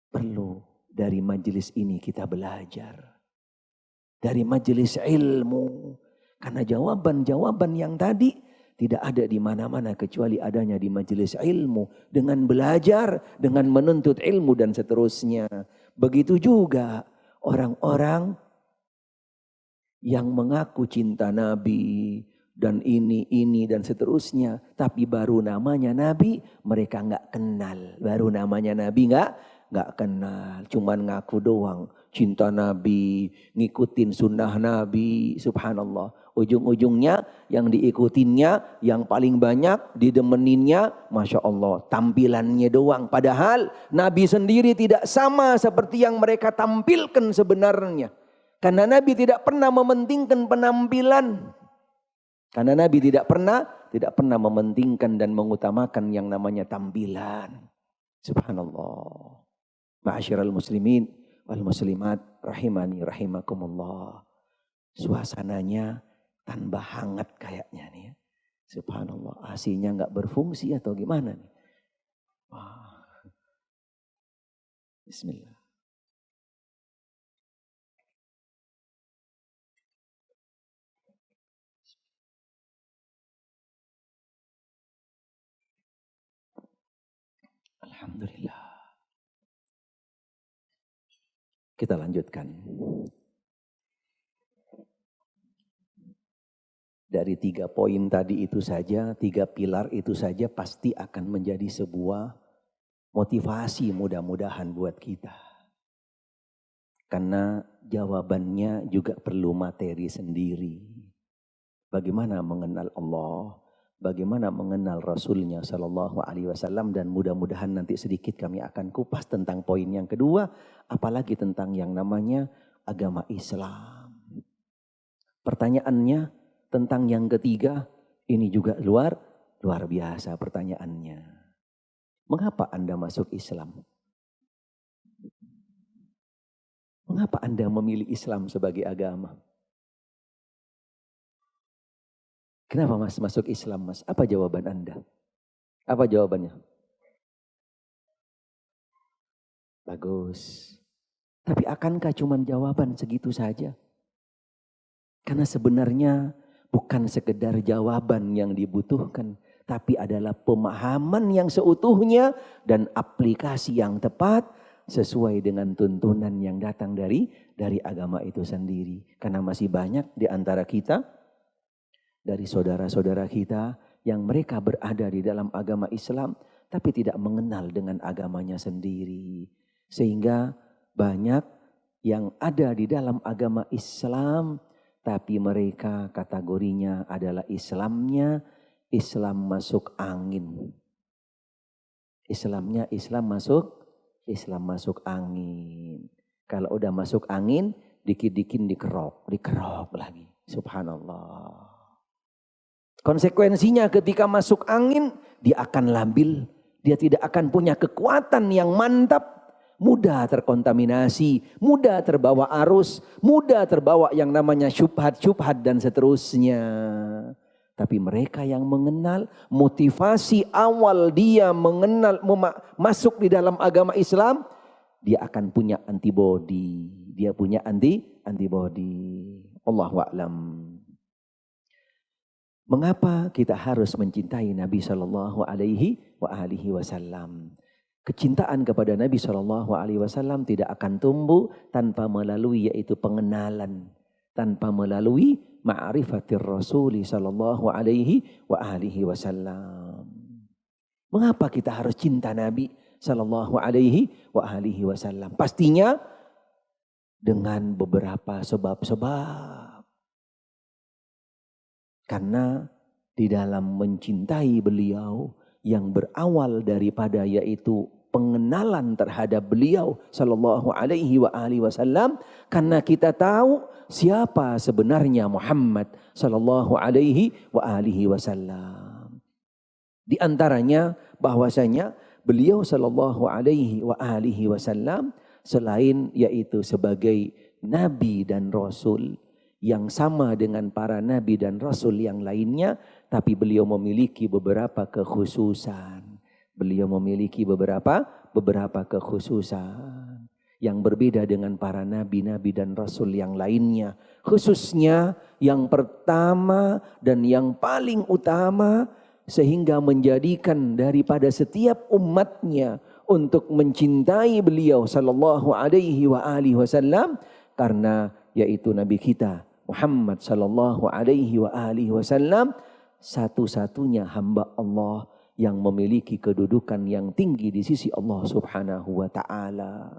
Perlu dari majelis ini kita belajar. Dari majelis ilmu. Karena jawaban-jawaban yang tadi tidak ada di mana-mana kecuali adanya di majelis ilmu. Dengan belajar, dengan menuntut ilmu dan seterusnya. Begitu juga orang-orang yang mengaku cinta Nabi dan ini dan seterusnya, tapi baru namanya Nabi mereka nggak kenal. Baru namanya Nabi nggak kenal, cuman ngaku doang cinta Nabi, ngikutin sunnah Nabi. Subhanallah, ujung-ujungnya yang diikutinnya, yang paling banyak didemeninnya, masya Allah, tampilannya doang. Padahal Nabi sendiri tidak sama seperti yang mereka tampilkan sebenarnya. Karena Nabi tidak pernah mementingkan penampilan. Karena Nabi tidak pernah mementingkan dan mengutamakan yang namanya tampilan. Subhanallah. Ma'asyiral muslimin wal muslimat rahimani rahimakumullah. Suasananya tambah hangat kayaknya nih ya. Subhanallah, AC-nya nggak berfungsi atau gimana nih? Wah. Bismillah. Alhamdulillah. Kita lanjutkan. Dari 3 poin tadi itu saja, 3 pilar itu saja pasti akan menjadi sebuah motivasi mudah-mudahan buat kita. Karena jawabannya juga perlu materi sendiri. Bagaimana mengenal Allah, bagaimana mengenal Rasulnya Sallallahu Alaihi Wasallam, dan mudah-mudahan nanti sedikit kami akan kupas tentang poin yang kedua, apalagi tentang yang namanya agama Islam. Pertanyaannya tentang yang ketiga, ini juga luar biasa pertanyaannya. Mengapa Anda masuk Islam? Mengapa Anda memilih Islam sebagai agama? Kenapa Mas masuk Islam, Mas? Apa jawaban Anda? Apa jawabannya? Bagus. Tapi akankah cuma jawaban segitu saja? Karena sebenarnya bukan sekedar jawaban yang dibutuhkan, tapi adalah pemahaman yang seutuhnya dan aplikasi yang tepat sesuai dengan tuntunan yang datang dari agama itu sendiri. Karena masih banyak di antara kita, dari saudara-saudara kita yang mereka berada di dalam agama Islam tapi tidak mengenal dengan agamanya sendiri. Sehingga banyak yang ada di dalam agama Islam tapi mereka kategorinya adalah Islamnya Islam masuk angin. Islamnya Islam masuk angin. Kalau udah masuk angin, dikit-dikit dikerok lagi. Subhanallah. Konsekuensinya ketika masuk angin, dia akan labil. Dia tidak akan punya kekuatan yang mantap. Mudah terkontaminasi, mudah terbawa arus, mudah terbawa yang namanya syubhat dan seterusnya. Tapi mereka yang mengenal motivasi awal dia mengenal masuk di dalam agama Islam, dia akan punya antibody. Dia punya antibody. Allahu a'lam. Mengapa kita harus mencintai Nabi Sallallahu Alaihi Wasallam? Kecintaan kepada Nabi Sallallahu Alaihi Wasallam tidak akan tumbuh tanpa melalui yaitu pengenalan, tanpa melalui ma'rifatir Rasul Sallallahu Alaihi Wasallam. Mengapa kita harus cinta Nabi Sallallahu Alaihi Wasallam? Pastinya dengan beberapa sebab-sebab. Karena di dalam mencintai beliau yang berawal daripada yaitu pengenalan terhadap beliau Sallallahu Alaihi Wasallam, karena kita tahu siapa sebenarnya Muhammad Sallallahu Alaihi Wasallam. Di antaranya bahwasanya beliau Sallallahu Alaihi Wasallam selain yaitu sebagai Nabi dan Rasul yang sama dengan para nabi dan rasul yang lainnya, tapi beliau memiliki beberapa kekhususan. Beliau memiliki beberapa kekhususan yang berbeda dengan para nabi dan rasul yang lainnya. Khususnya yang pertama dan yang paling utama, sehingga menjadikan daripada setiap umatnya untuk mencintai beliau Sallallahu Alaihi Wasallam, karena yaitu Nabi kita Muhammad Sallallahu Alaihi Wasallam satu-satunya hamba Allah yang memiliki kedudukan yang tinggi di sisi Allah Subhanahu wa Ta'ala.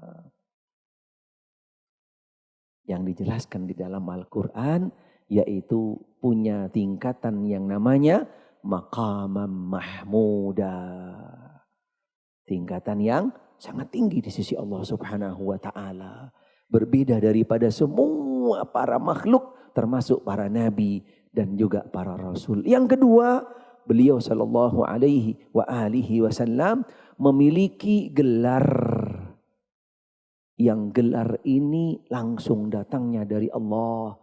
Yang dijelaskan di dalam Al-Quran yaitu punya tingkatan yang namanya maqamam mahmuda. Tingkatan yang sangat tinggi di sisi Allah Subhanahu wa Ta'ala. Berbeda daripada semua para makhluk, termasuk para nabi dan juga para rasul. Yang kedua, beliau Sallallahu Alaihi Wasallam memiliki gelar. Yang gelar ini langsung datangnya dari Allah.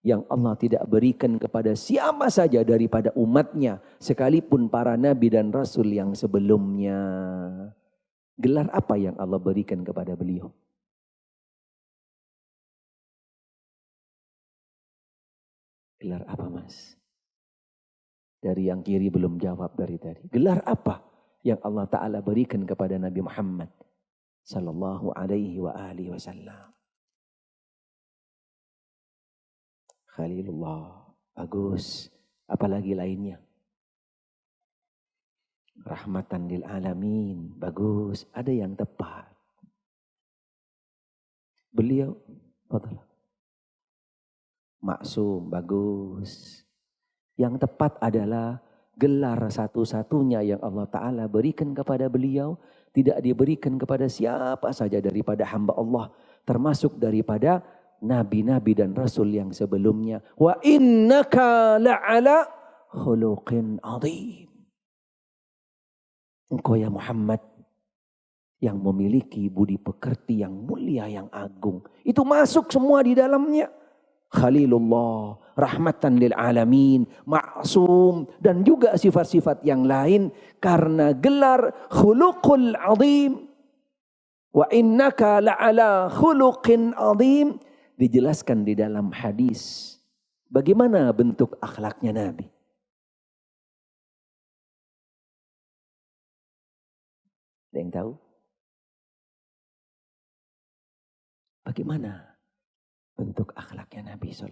yang Allah tidak berikan kepada siapa saja daripada umatnya, sekalipun para nabi dan rasul yang sebelumnya. Gelar apa yang Allah berikan kepada beliau? Gelar apa, Mas? Dari yang kiri belum jawab dari tadi. Gelar apa yang Allah Ta'ala berikan kepada Nabi Muhammad sallallahu alaihi wa alihi wasallam? Khalilullah. Bagus. Apalagi lainnya? Rahmatan lil alamin. Bagus. Ada yang tepat. Beliau, betul. Maksum. Bagus. Yang tepat adalah gelar satu-satunya yang Allah Ta'ala berikan kepada beliau. Tidak diberikan kepada siapa saja daripada hamba Allah. Termasuk daripada nabi-nabi dan rasul yang sebelumnya. Wa innaka la'ala khuluqin azim. Engkau ya Muhammad yang memiliki budi pekerti yang mulia, yang agung. Itu masuk semua di dalamnya. Khalilullah, rahmatan lil alamin, ma'sum, dan juga sifat-sifat yang lain. Karena gelar khuluqul azim, wa innaka la'ala khuluqin azim, dijelaskan di dalam hadis. Bagaimana bentuk akhlaknya Nabi? Ada yang tahu? Bagaimana bentuk akhlaknya Nabi SAW?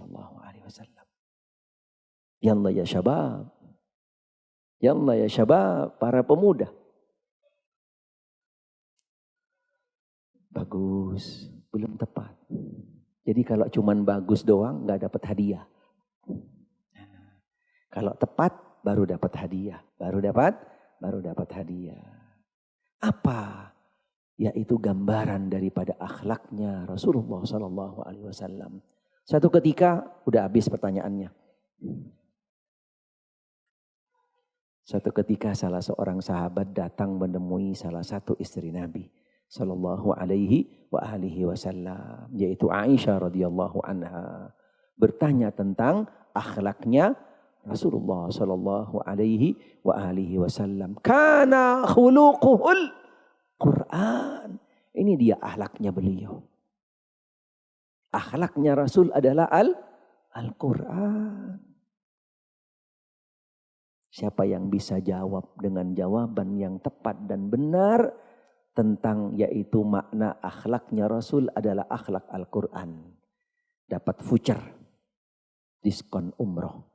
Yalla ya syabab. Yalla ya syabab, para pemuda. Bagus, belum tepat. Jadi kalau cuman bagus doang nggak dapat hadiah. Kalau tepat baru dapat hadiah, baru dapat hadiah. Apa? Yaitu gambaran daripada akhlaknya Rasulullah SAW. Satu ketika, udah habis pertanyaannya. Satu ketika salah seorang sahabat datang menemui salah satu istri Nabi Sallallahu Alaihi Wasallam, yaitu Aisyah radhiyallahu anha, bertanya tentang akhlaknya Rasulullah Sallallahu Alaihi Wasallam. Kana khuluquhul Quran. Ini dia akhlaknya beliau. Akhlaknya Rasul adalah Al-Quran. Siapa yang bisa jawab dengan jawaban yang tepat dan benar tentang yaitu makna akhlaknya Rasul adalah akhlak Al-Quran, dapat voucher diskon umroh.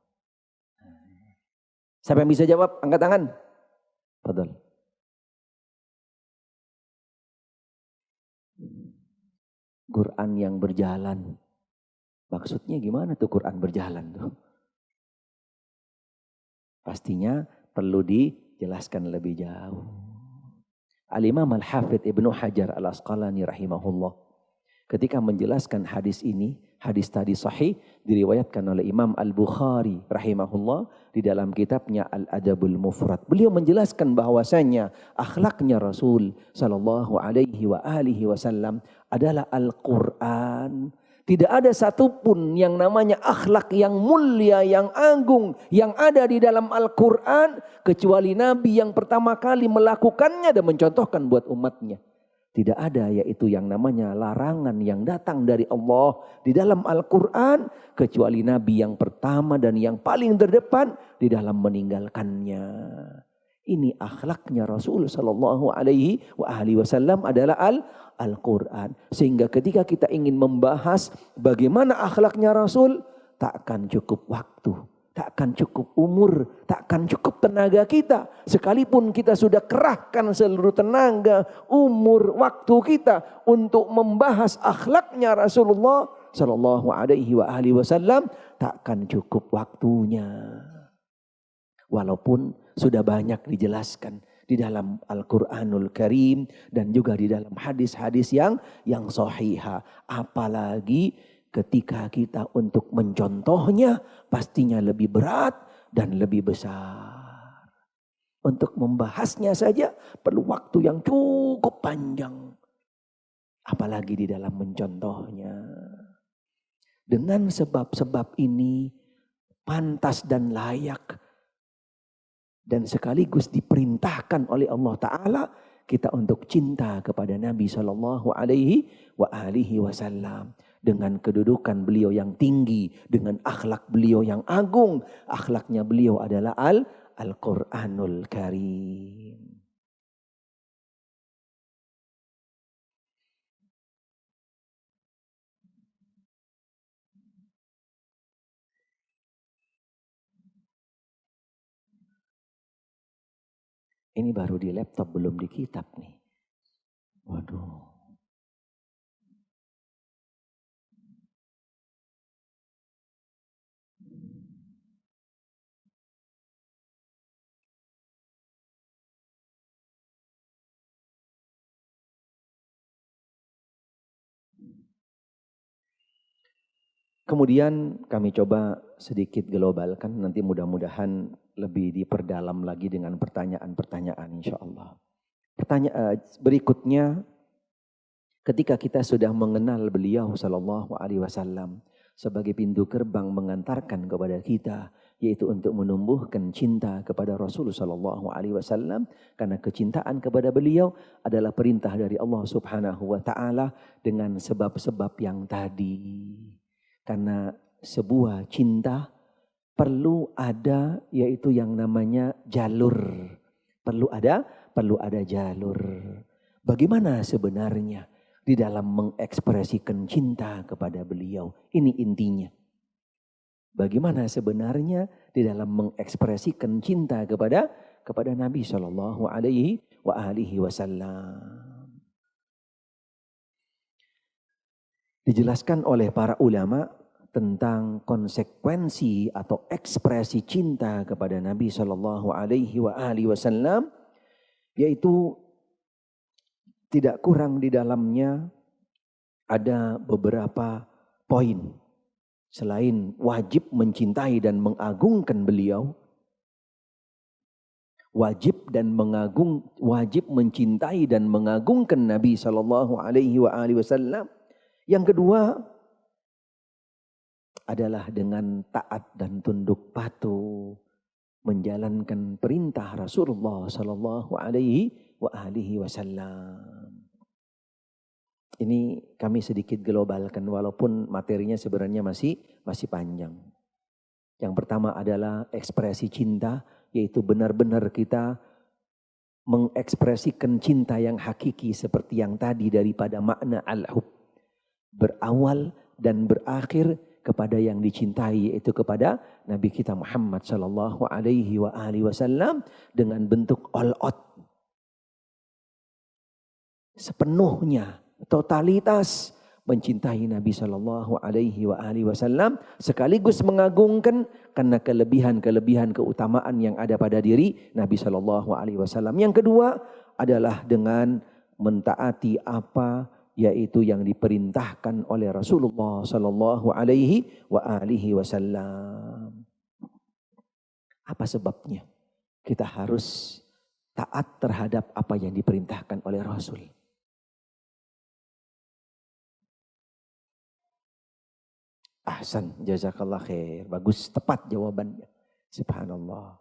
Siapa yang bisa jawab? Angkat tangan. Fadhal. Quran yang berjalan. Maksudnya gimana tuh Quran berjalan tuh? Pastinya perlu dijelaskan lebih jauh. Al-Imam Al-Hafidh Ibnu Hajar Al-Asqalani rahimahullah, ketika menjelaskan hadis ini, hadis tadi sahih, diriwayatkan oleh Imam Al-Bukhari rahimahullah di dalam kitabnya Al-Adabul Mufrad. Beliau menjelaskan bahwasanya akhlaknya Rasul sallallahu alaihi wasallam adalah Al-Quran. Tidak ada satupun yang namanya akhlak yang mulia, yang agung, yang ada di dalam Al-Quran, kecuali Nabi yang pertama kali melakukannya dan mencontohkan buat umatnya. Tidak ada yaitu yang namanya larangan yang datang dari Allah di dalam Al-Quran, kecuali Nabi yang pertama dan yang paling terdepan di dalam meninggalkannya. Ini akhlaknya Rasul sallallahu alaihi wasallam adalah Al-Quran. Sehingga ketika kita ingin membahas bagaimana akhlaknya Rasul, tak akan cukup waktu, tak akan cukup umur, tak akan cukup tenaga kita. Sekalipun kita sudah kerahkan seluruh tenaga, umur, waktu kita untuk membahas akhlaknya Rasulullah sallallahu alaihi wasallam, tak akan cukup waktunya. Walaupun sudah banyak dijelaskan di dalam Al-Quranul Karim dan juga di dalam hadis-hadis yang sahihah. Apalagi ketika kita untuk mencontohnya pastinya lebih berat dan lebih besar. Untuk membahasnya saja perlu waktu yang cukup panjang. Apalagi di dalam mencontohnya. Dengan sebab-sebab ini pantas dan layak dan sekaligus diperintahkan oleh Allah Ta'ala kita untuk cinta kepada Nabi Sallallahu Alaihi Wasallam. Dengan kedudukan beliau yang tinggi, dengan akhlak beliau yang agung. Akhlaknya beliau adalah Al-Quranul Karim. Ini baru di laptop, belum di kitab nih. Waduh. Kemudian kami coba sedikit globalkan, nanti mudah-mudahan lebih diperdalam lagi dengan pertanyaan-pertanyaan insya Allah. Berikutnya, ketika kita sudah mengenal beliau Sallallahu Alaihi Wasallam sebagai pintu gerbang mengantarkan kepada kita, yaitu untuk menumbuhkan cinta kepada Rasul Sallallahu Alaihi Wasallam, karena kecintaan kepada beliau adalah perintah dari Allah Subhanahu Wa Taala dengan sebab-sebab yang tadi. Karena sebuah cinta perlu ada, yaitu yang namanya jalur. Perlu ada jalur. Bagaimana sebenarnya di dalam mengekspresikan cinta kepada beliau? Ini intinya. Bagaimana sebenarnya di dalam mengekspresikan cinta kepada Nabi Shallallahu Alaihi Wasallam? Dijelaskan oleh para ulama tentang konsekuensi atau ekspresi cinta kepada Nabi Shallallahu Alaihi Wasallam, yaitu tidak kurang di dalamnya ada beberapa poin. Selain wajib mencintai dan mengagungkan beliau, wajib mencintai dan mengagungkan Nabi Shallallahu Alaihi Wasallam. Yang kedua adalah dengan taat dan tunduk patuh menjalankan perintah Rasulullah Sallallahu Alaihi Wasallam. Ini kami sedikit globalkan walaupun materinya sebenarnya masih panjang. Yang pertama adalah ekspresi cinta, yaitu benar-benar kita mengekspresikan cinta yang hakiki seperti yang tadi daripada makna al-hub. Berawal dan berakhir kepada yang dicintai, yaitu kepada Nabi kita Muhammad Sallallahu Alaihi Wasallam dengan bentuk all out, sepenuhnya, totalitas mencintai Nabi Sallallahu Alaihi Wasallam sekaligus mengagungkan karena kelebihan keutamaan yang ada pada diri Nabi Sallallahu Alaihi Wasallam. Yang kedua adalah dengan mentaati apa yaitu yang diperintahkan oleh Rasulullah Sallallahu Alaihi Wasallam. Apa sebabnya? Kita harus taat terhadap apa yang diperintahkan oleh Rasul. Ahsan, jazakallah khair. Bagus, tepat jawabannya. Subhanallah.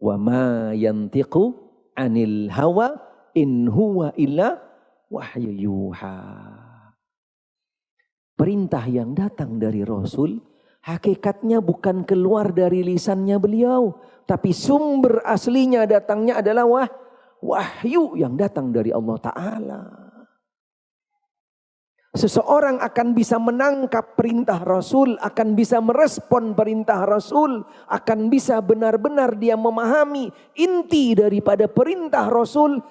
Wa ma yantiqu anil hawa in huwa illa wahyu yuha. Perintah yang datang dari Rasul hakikatnya bukan keluar dari lisannya beliau, tapi sumber aslinya datangnya adalah wahyu yang datang dari Allah Ta'ala. Seseorang akan bisa menangkap perintah Rasul, akan bisa merespon perintah Rasul, akan bisa benar-benar dia memahami inti daripada perintah Rasul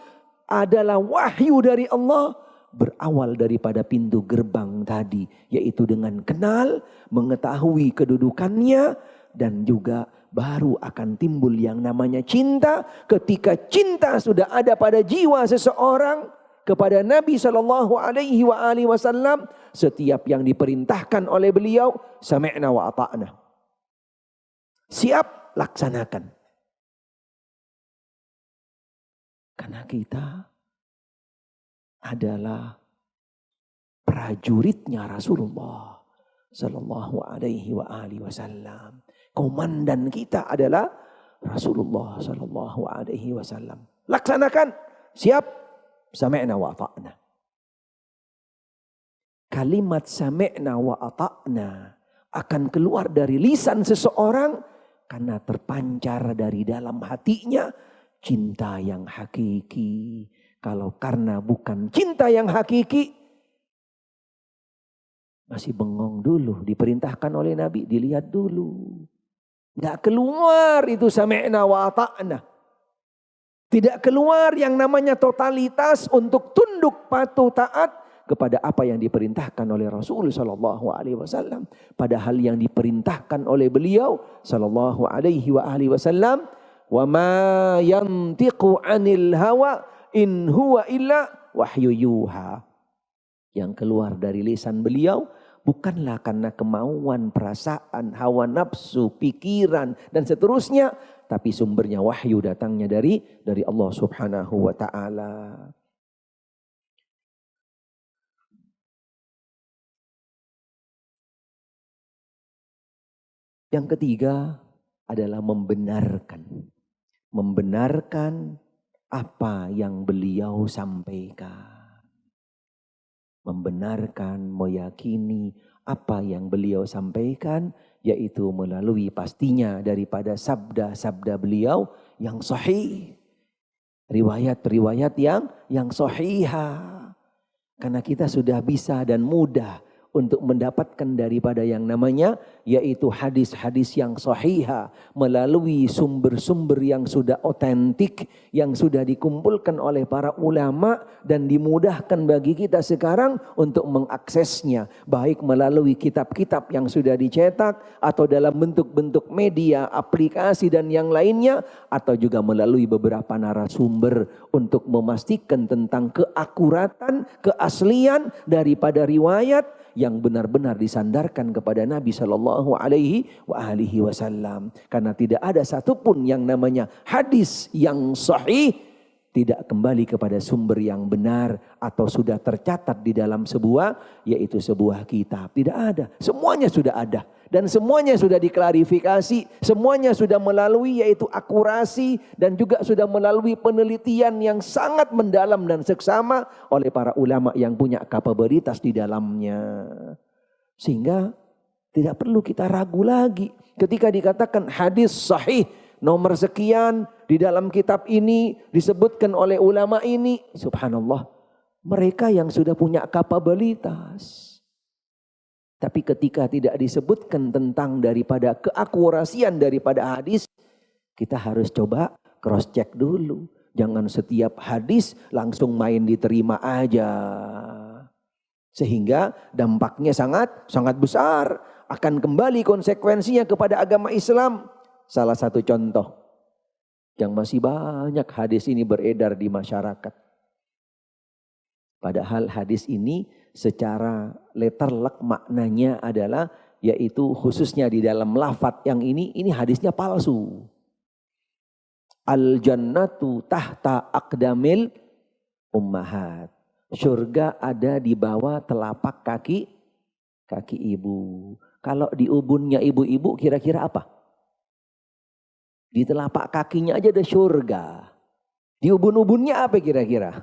adalah wahyu dari Allah, berawal daripada pintu gerbang tadi, yaitu dengan kenal, mengetahui kedudukannya, dan juga baru akan timbul yang namanya cinta. Ketika cinta sudah ada pada jiwa seseorang kepada Nabi Sallallahu Alaihi Wasallam, setiap yang diperintahkan oleh beliau, sami'na wa ata'na, siap laksanakan. Karena kita adalah prajuritnya Rasulullah sallallahu alaihi wa alihi wasallam. Komandan kita adalah Rasulullah sallallahu alaihi wasallam. Laksanakan, siap, sami'na wa ata'na. Kalimat sami'na wa ata'na akan keluar dari lisan seseorang karena terpancar dari dalam hatinya cinta yang hakiki. Kalau karena bukan cinta yang hakiki, masih bengong dulu. Diperintahkan oleh Nabi, dilihat dulu. Nggak keluar itu sami'na wa ata'na. Tidak keluar yang namanya totalitas untuk tunduk patuh taat kepada apa yang diperintahkan oleh Rasul sallallahu alaihi wasallam. Padahal yang diperintahkan oleh beliau sallallahu alaihi wasallam, wa ma yantiqu 'anil hawa in huwa illa wahyu yuha. Yang keluar dari lisan beliau bukanlah karena kemauan, perasaan, hawa nafsu, pikiran, dan seterusnya. Tapi sumbernya wahyu datangnya dari Allah subhanahu wa ta'ala. Yang ketiga adalah membenarkan. Membenarkan apa yang beliau sampaikan. Membenarkan, meyakini apa yang beliau sampaikan, yaitu melalui pastinya daripada sabda-sabda beliau yang sahih. Riwayat-riwayat yang sahihah. Karena kita sudah bisa dan mudah untuk mendapatkan daripada yang namanya yaitu hadis-hadis yang sahihah melalui sumber-sumber yang sudah otentik, yang sudah dikumpulkan oleh para ulama dan dimudahkan bagi kita sekarang untuk mengaksesnya, baik melalui kitab-kitab yang sudah dicetak atau dalam bentuk-bentuk media, aplikasi dan yang lainnya, atau juga melalui beberapa narasumber untuk memastikan tentang keakuratan, keaslian daripada riwayat yang benar-benar disandarkan kepada Nabi sallallahu alaihi wasallam. Karena tidak ada satupun yang namanya hadis yang sahih tidak kembali kepada sumber yang benar atau sudah tercatat di dalam sebuah yaitu sebuah kitab. Tidak ada. Semuanya sudah ada dan semuanya sudah diklarifikasi, semuanya sudah melalui yaitu akurasi dan juga sudah melalui penelitian yang sangat mendalam dan seksama oleh para ulama yang punya kapabilitas di dalamnya. Sehingga tidak perlu kita ragu lagi ketika dikatakan hadis sahih nomor sekian di dalam kitab ini disebutkan oleh ulama ini. Subhanallah, mereka yang sudah punya kapabilitas. Tapi ketika tidak disebutkan tentang daripada keakurasian daripada hadis, kita harus coba cross check dulu. Jangan setiap hadis langsung main diterima aja. Sehingga dampaknya sangat besar. Akan kembali konsekuensinya kepada agama Islam. Salah satu contoh yang masih banyak hadis ini beredar di masyarakat. Padahal hadis ini secara letterlek maknanya adalah yaitu khususnya di dalam lafadz yang ini hadisnya palsu. Al jannatu tahta aqdamil ummahat. Surga ada di bawah telapak kaki ibu. Kalau di ubunnya ibu-ibu kira-kira apa? Di telapak kakinya aja ada surga. Di ubun-ubunnya apa kira-kira?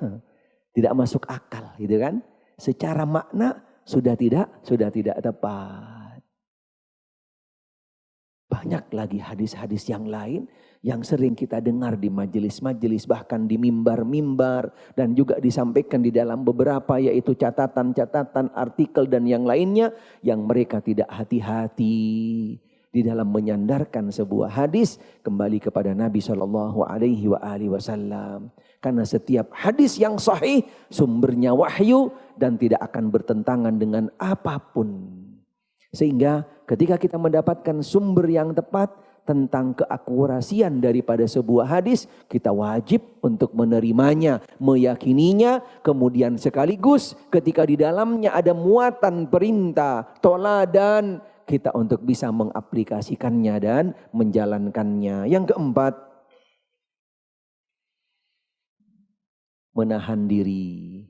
Tidak masuk akal gitu kan? Secara makna sudah tidak tepat. Banyak lagi hadis-hadis yang lain yang sering kita dengar di majelis-majelis, bahkan di mimbar-mimbar, dan juga disampaikan di dalam beberapa yaitu catatan-catatan, artikel dan yang lainnya, yang mereka tidak hati-hati di dalam menyandarkan sebuah hadis kembali kepada Nabi sallallahu alaihi wasallam. Karena setiap hadis yang sahih sumbernya wahyu dan tidak akan bertentangan dengan apapun. Sehingga ketika kita mendapatkan sumber yang tepat tentang keakurasian daripada sebuah hadis, kita wajib untuk menerimanya, meyakininya, kemudian sekaligus ketika di dalamnya ada muatan perintah, toladan, kita untuk bisa mengaplikasikannya dan menjalankannya. Yang keempat, menahan diri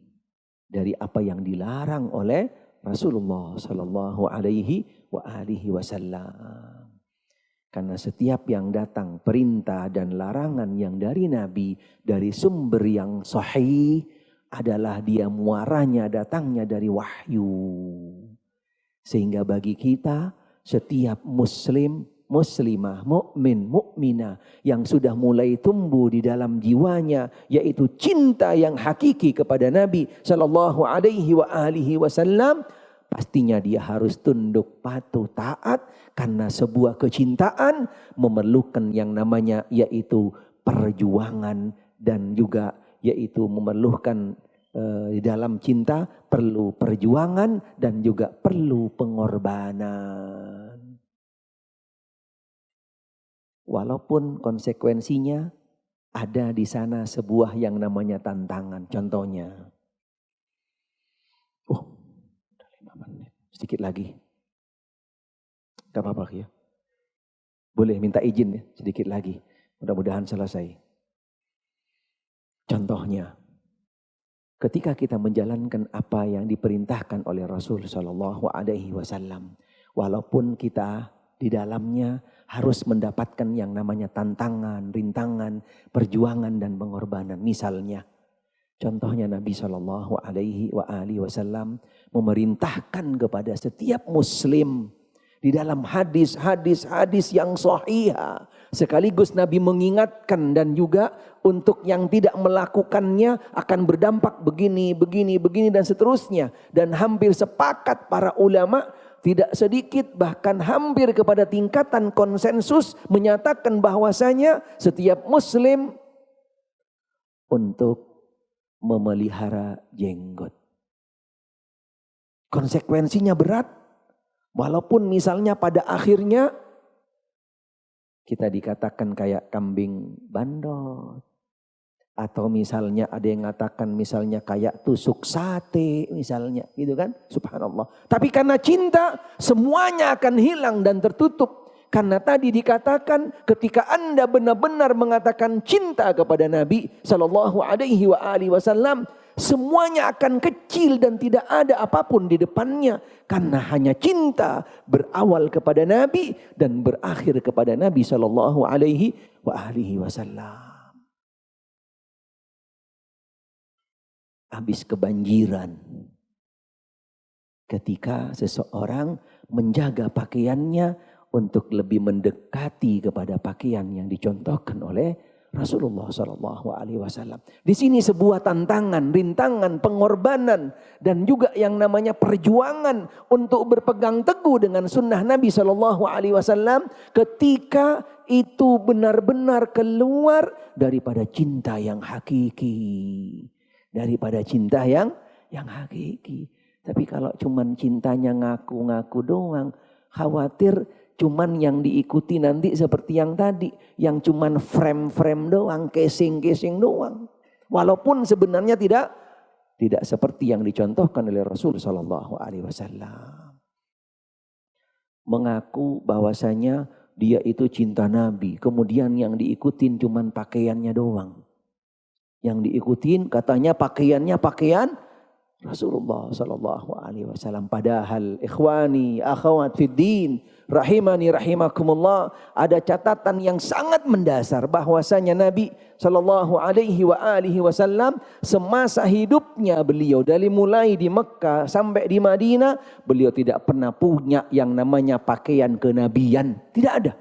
dari apa yang dilarang oleh Rasulullah sallallahu alaihi wasallam. Karena setiap yang datang perintah dan larangan yang dari Nabi, dari sumber yang sahih, adalah dia muaranya datangnya dari wahyu. Sehingga bagi kita, setiap muslim, muslimah, mukmin, mukminah yang sudah mulai tumbuh di dalam jiwanya, yaitu cinta yang hakiki kepada Nabi sallallahu alaihi wasallam, pastinya dia harus tunduk patuh taat, karena sebuah kecintaan memerlukan yang namanya yaitu perjuangan, dan juga yaitu memerlukan di dalam cinta perlu perjuangan dan juga perlu pengorbanan. Walaupun konsekuensinya ada di sana sebuah yang namanya tantangan. Contohnya, udah 5 menit, sedikit lagi. Gak apa-apa ya. Boleh minta izin ya, sedikit lagi. Mudah-mudahan selesai. Contohnya, ketika kita menjalankan apa yang diperintahkan oleh Rasul Shallallahu Alaihi Wasallam, walaupun kita di dalamnya harus mendapatkan yang namanya tantangan, rintangan, perjuangan dan pengorbanan. Misalnya, contohnya Nabi Shallallahu Alaihi Wasallam memerintahkan kepada setiap Muslim di dalam hadis yang sahih. Sekaligus Nabi mengingatkan dan juga untuk yang tidak melakukannya akan berdampak begini dan seterusnya. Dan hampir sepakat para ulama, tidak sedikit bahkan hampir kepada tingkatan konsensus menyatakan bahwasanya setiap muslim untuk memelihara jenggot. Konsekuensinya berat. Walaupun misalnya pada akhirnya kita dikatakan kayak kambing bandot. Atau misalnya ada yang mengatakan misalnya kayak tusuk sate misalnya gitu kan. Subhanallah. Tapi karena cinta semuanya akan hilang dan tertutup. Karena tadi dikatakan ketika Anda benar-benar mengatakan cinta kepada Nabi Sallallahu Alaihi Wasallam, semuanya akan kecil dan tidak ada apapun di depannya. Karena hanya cinta berawal kepada Nabi dan berakhir kepada Nabi Sallallahu Alaihi Wasallam. Habis kebanjiran. Ketika seseorang menjaga pakaiannya untuk lebih mendekati kepada pakaian yang dicontohkan oleh Rasulullah Sallallahu Alaihi Wasallam. Di sini sebuah tantangan, rintangan, pengorbanan dan juga yang namanya perjuangan untuk berpegang teguh dengan sunnah Nabi Sallallahu Alaihi Wasallam ketika itu benar-benar keluar daripada cinta yang hakiki, daripada cinta yang hakiki. Tapi kalau cuman cintanya ngaku-ngaku doang, khawatir cuman yang diikuti nanti seperti yang tadi. Yang cuman frame-frame doang, casing-casing doang. Walaupun sebenarnya tidak seperti yang dicontohkan oleh Rasul Sallallahu Alaihi Wasallam. Mengaku bahwasanya dia itu cinta Nabi. Kemudian yang diikutin cuman pakaiannya doang. Yang diikutin katanya pakaiannya pakaian Rasulullah Sallallahu Alaihi Wasallam. Padahal ikhwani, akhwat fiddin, rahimani rahimakumullah, ada catatan yang sangat mendasar bahwasanya Nabi Sallallahu Alaihi Wasallam semasa hidupnya beliau dari mulai di Mekah sampai di Madinah, beliau tidak pernah punya yang namanya pakaian kenabian, tidak ada.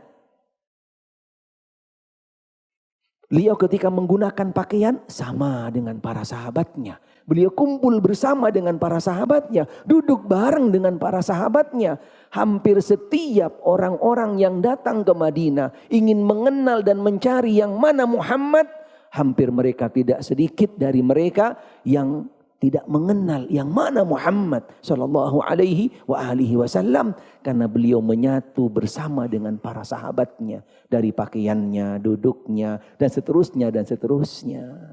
Beliau ketika menggunakan pakaian sama dengan para sahabatnya. Beliau kumpul bersama dengan para sahabatnya. Duduk bareng dengan para sahabatnya. Hampir setiap orang-orang yang datang ke Madinah ingin mengenal dan mencari yang mana Muhammad. Hampir mereka tidak sedikit dari mereka yang tidak mengenal yang mana Muhammad Sallallahu Alaihi Wasallam. Karena beliau menyatu bersama dengan para sahabatnya. Dari pakaiannya, duduknya, dan seterusnya, dan seterusnya.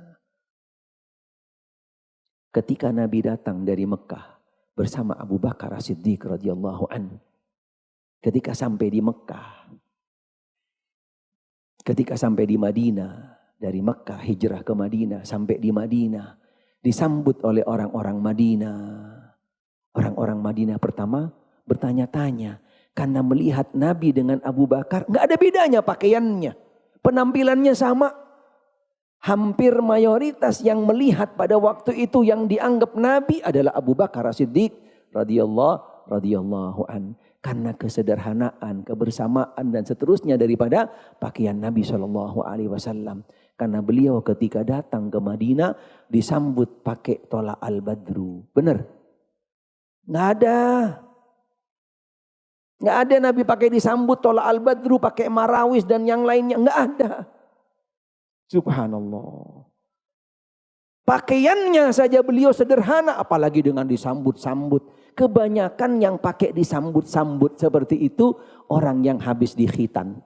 Ketika Nabi datang dari Mekah bersama Abu Bakar As-Siddiq radhiyallahu anhu. Ketika sampai di Mekah. Ketika sampai di Madinah. Dari Mekah hijrah ke Madinah. Sampai di Madinah. Disambut oleh orang-orang Madinah. Orang-orang Madinah pertama bertanya-tanya. Karena melihat Nabi dengan Abu Bakar, nggak ada bedanya pakaiannya. Penampilannya sama. Hampir mayoritas yang melihat pada waktu itu yang dianggap Nabi adalah Abu Bakar As-Siddiq radhiyallahu an. Karena kesederhanaan, kebersamaan dan seterusnya daripada pakaian Nabi SAW. Karena beliau ketika datang ke Madinah disambut pakai tola al-badru. Benar? Nggak ada. Nggak ada Nabi pakai disambut tola al-badru, pakai marawis dan yang lainnya. Nggak ada. Subhanallah. Pakaiannya saja beliau sederhana, apalagi dengan disambut-sambut. Kebanyakan yang pakai disambut-sambut seperti itu orang yang habis di khitan.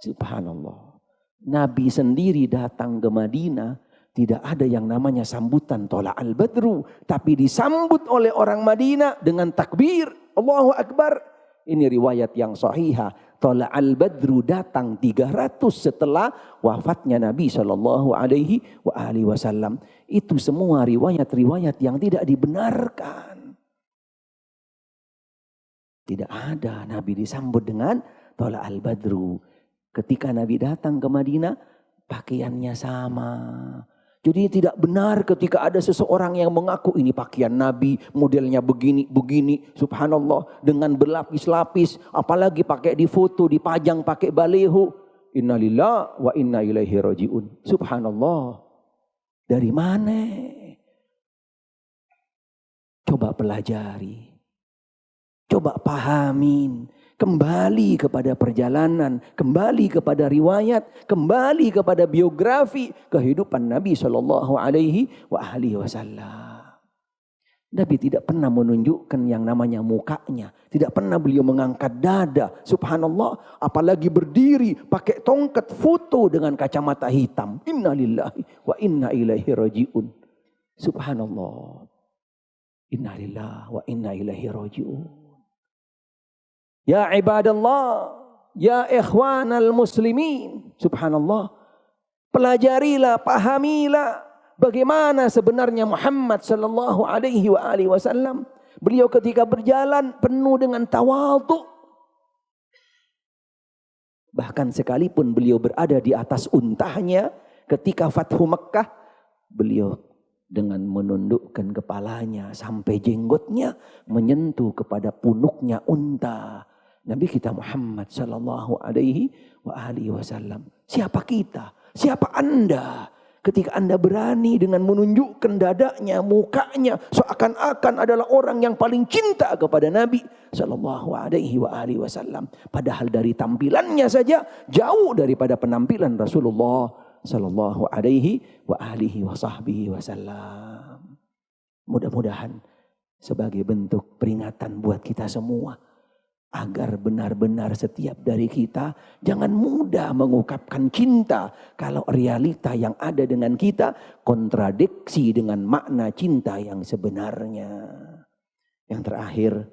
Subhanallah. Nabi sendiri datang ke Madinah, tidak ada yang namanya sambutan tola al-badru, tapi disambut oleh orang Madinah dengan takbir, Allahu Akbar. Ini riwayat yang sahihah. Tola al-badru datang 300 setelah wafatnya Nabi SAW. Itu semua riwayat-riwayat yang tidak dibenarkan. Tidak ada Nabi disambut dengan tola al-badru. Ketika Nabi datang ke Madinah, pakaiannya sama. Jadi tidak benar ketika ada seseorang yang mengaku ini pakaian Nabi, modelnya begini, subhanallah, dengan berlapis-lapis, apalagi pakai di foto, dipajang pakai baleho. Innalillahi wa inna ilaihi rajiun. Subhanallah. Dari mana? Coba pelajari. Coba pahamin. Kembali kepada perjalanan, kembali kepada riwayat, kembali kepada biografi kehidupan Nabi SAW. Nabi tidak pernah menunjukkan yang namanya mukanya, tidak pernah beliau mengangkat dada, subhanallah, apalagi berdiri pakai tongkat foto dengan kacamata hitam. Innalillahi wa inna ilaihi rajiun. Subhanallah. Innalillahi wa inna ilaihi rajiun. Ya ibadallah, ya ikhwanal muslimin, subhanallah. Pelajarilah, pahamilah bagaimana sebenarnya Muhammad sallallahu alaihi wasallam. Beliau ketika berjalan penuh dengan tawadhu. Bahkan sekalipun beliau berada di atas untahnya ketika Fathu Mekkah, beliau dengan menundukkan kepalanya sampai jenggotnya menyentuh kepada punuknya unta. Nabi kita Muhammad sallallahu alaihi wasallam. Siapa kita? Siapa Anda? Ketika Anda berani dengan menunjukkan dadanya, mukanya, seakan-akan adalah orang yang paling cinta kepada Nabi sallallahu alaihi wasallam. Padahal dari tampilannya saja jauh daripada penampilan Rasulullah sallallahu alaihi wasallam. Mudah-mudahan sebagai bentuk peringatan buat kita semua, agar benar-benar setiap dari kita jangan mudah mengungkapkan cinta kalau realita yang ada dengan kita kontradiksi dengan makna cinta yang sebenarnya. Yang terakhir,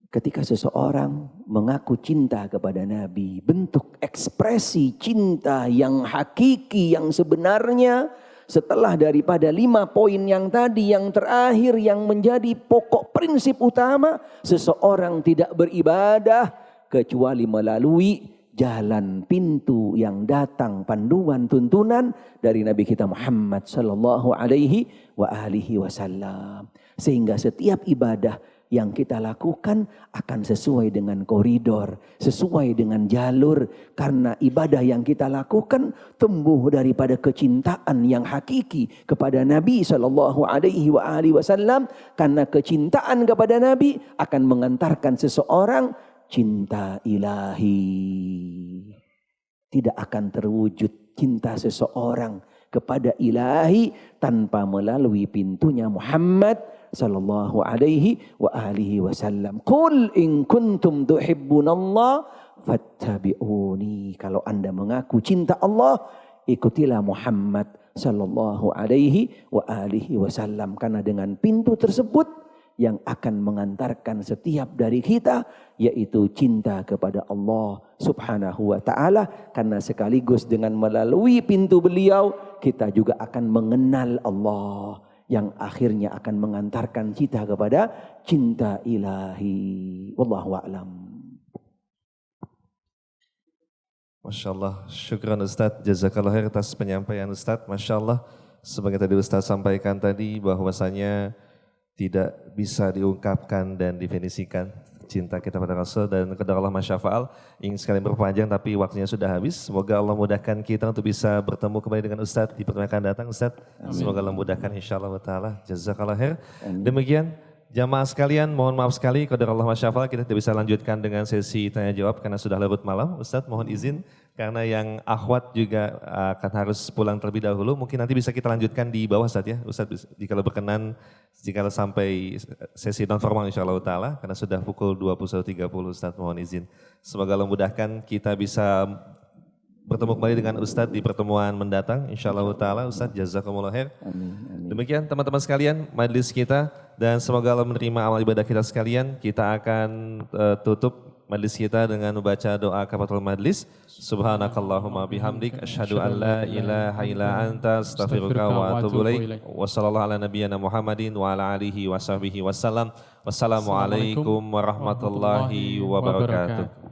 ketika seseorang mengaku cinta kepada Nabi, bentuk ekspresi cinta yang hakiki, yang sebenarnya, setelah daripada 5 poin yang tadi, yang terakhir yang menjadi pokok prinsip utama, seseorang tidak beribadah kecuali melalui jalan pintu yang datang panduan tuntunan dari Nabi kita Muhammad sallallahu alaihi wasallam. Sehingga setiap ibadah yang kita lakukan akan sesuai dengan koridor, sesuai dengan jalur, karena ibadah yang kita lakukan tumbuh daripada kecintaan yang hakiki kepada Nabi sallallahu alaihi wasallam. Karena kecintaan kepada Nabi akan mengantarkan seseorang cinta ilahi. Tidak akan terwujud cinta seseorang kepada ilahi tanpa melalui pintunya Muhammad sallallahu alaihi wasallam. Qul in kuntum tuhibbunallah fattabi'uni. Kalau Anda mengaku cinta Allah, ikutilah Muhammad sallallahu alaihi wasallam. Karena dengan pintu tersebut yang akan mengantarkan setiap dari kita, yaitu cinta kepada Allah subhanahu wa ta'ala. Karena sekaligus dengan melalui pintu beliau kita juga akan mengenal Allah yang akhirnya akan mengantarkan kita kepada cinta ilahi. Wallahu a'lam. Masya Allah, syukran Ustadz, jazakallah khair atas penyampaian Ustadz. Masya Allah, sebagai tadi Ustadz sampaikan tadi bahwasanya tidak bisa diungkapkan dan definisikan cinta kita pada Rasul dan kepada Allah masyafa'al. Ingin sekali berpanjang tapi waktunya sudah habis. Semoga Allah mudahkan kita untuk bisa bertemu kembali dengan Ustadz di pertemuan akan datang Ustadz. Semoga Allah mudahkan insyaAllah ta'ala. Jazakallah khair. Demikian jamaah sekalian, mohon maaf sekali kepada Allah masyafa'al kita tidak bisa lanjutkan dengan sesi tanya jawab karena sudah larut malam. Ustadz mohon izin karena yang akhwat juga akan harus pulang terlebih dahulu. Mungkin nanti bisa kita lanjutkan di bawah Ustadz ya. Ustadz jika berkenan, jika sampai sesi non formal insya Allah ta'ala. Karena sudah pukul 21.30 Ustadz mohon izin. Semoga Allah mudahkan kita bisa bertemu kembali dengan Ustadz di pertemuan mendatang. Insya Allah ta'ala Ustadz jazakumullah khair. Demikian teman-teman sekalian majelis kita. Dan semoga Allah menerima amal ibadah kita sekalian. Kita akan tutup majlis kita dengan membaca doa kafaratul majlis. Subhanakallahumma bihamdik asyhadu an la ilaha illa anta astaghfiruka wa atubu ilaik. Wassallallahu ala nabiyyina Muhammadin wa ala alihi wa sahbihi wasallam. Wassalamualaikum warahmatullahi wabarakatuh.